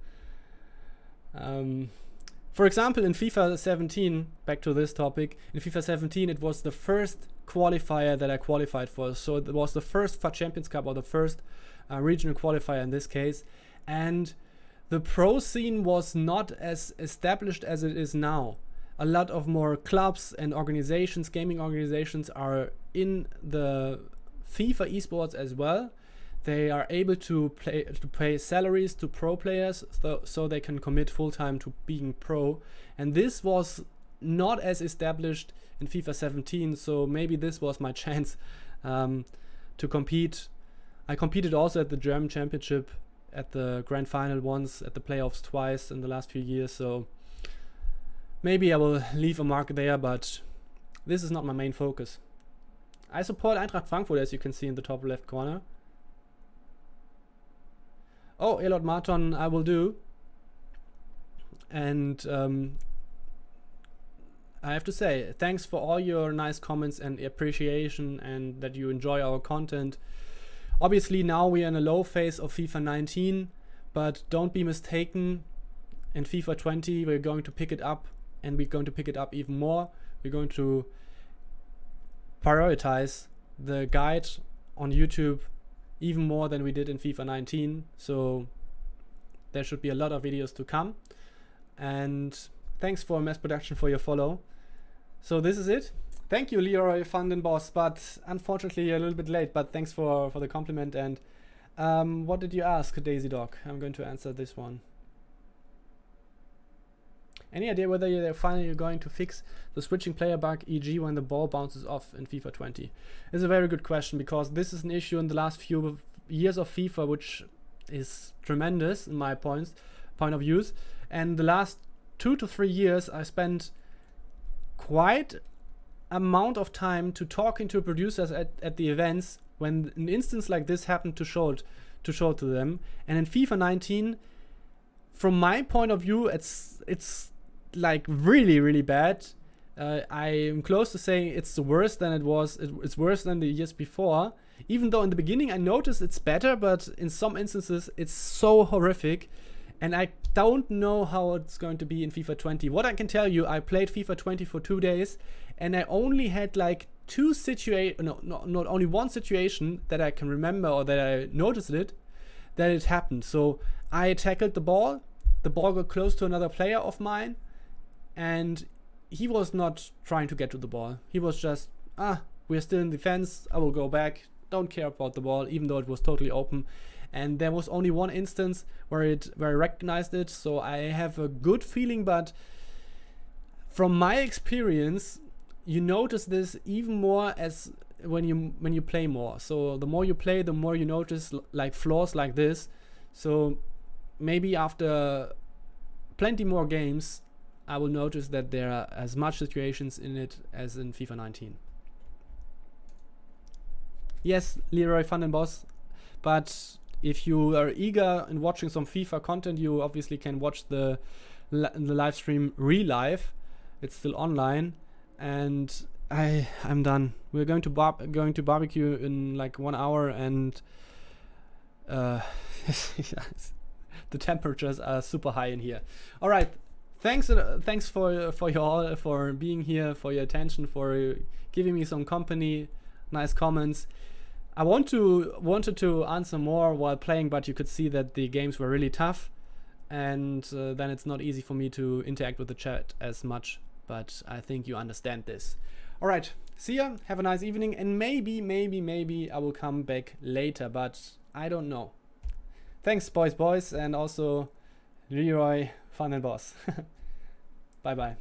For example, in FIFA 17, back to this topic, in FIFA 17 it was the first qualifier that I qualified for. So it was the first FUT Champions Cup, or the first regional qualifier in this case. And the pro scene was not as established as it is now. A lot of more clubs and organizations, gaming organizations, are in the FIFA esports as well. They are able to pay salaries to pro players, so they can commit full time to being pro. And this was not as established in FIFA 17, so maybe this was my chance to compete. I competed also at the German Championship, at the Grand Final once, at the playoffs twice in the last few years, so maybe I will leave a mark there, but this is not my main focus. I support Eintracht Frankfurt, as you can see in the top left corner. Oh, Elot Marton, I will do. And I have to say, thanks for all your nice comments and appreciation, and that you enjoy our content. Obviously now we are in a low phase of FIFA 19, but don't be mistaken, in FIFA 20 we're going to pick it up, and we're going to pick it up even more. We're going to prioritize the guide on YouTube even more than we did in FIFA 19, so there should be a lot of videos to come. And thanks for Mass Production for your follow. So this is it. Thank you, Leroy Vandenbos, but unfortunately you're a little bit late, but thanks for the compliment. And what did you ask, Daisy Dog? I'm going to answer this one. Any idea whether you're finally going to fix the switching player bug, e.g. when the ball bounces off in FIFA 20? It's a very good question, because this is an issue in the last few years of FIFA, which is tremendous in my point of views. And the last 2 to 3 years I spent quite amount of time to talking to producers at the events when an instance like this happened to show to them. And in FIFA 19, from my point of view, it's like really, really bad. I am close to saying it's worse than it was. It's worse than the years before. Even though in the beginning I noticed it's better, but in some instances it's so horrific. And I don't know how it's going to be in FIFA 20. What I can tell you, I played FIFA 20 for 2 days, and I only had like not only one situation that I can remember or that I noticed that it happened. So I tackled the ball got close to another player of mine, and he was not trying to get to the ball. He was just, we're still in defense, I will go back, don't care about the ball, even though it was totally open. And there was only one instance where I recognized it, so I have a good feeling. But from my experience, you notice this even more as when you play more. So the more you play, the more you notice like flaws like this. So maybe after plenty more games, I will notice that there are as much situations in it as in FIFA 19. Yes, Leroy Van den Bos, but if you are eager in watching some FIFA content, you obviously can watch the live stream live. It's still online, and I'm done. We're going to barbecue in like 1 hour, and the temperatures are super high in here. All right, thanks for you all for being here, for your attention, for giving me some company, nice comments. I wanted to answer more while playing, but you could see that the games were really tough, and then it's not easy for me to interact with the chat as much, but I think you understand this. All right, see ya, have a nice evening, and maybe I will come back later, but I don't know. Thanks, boys, and also Leroy Van den Bos. Bye-bye.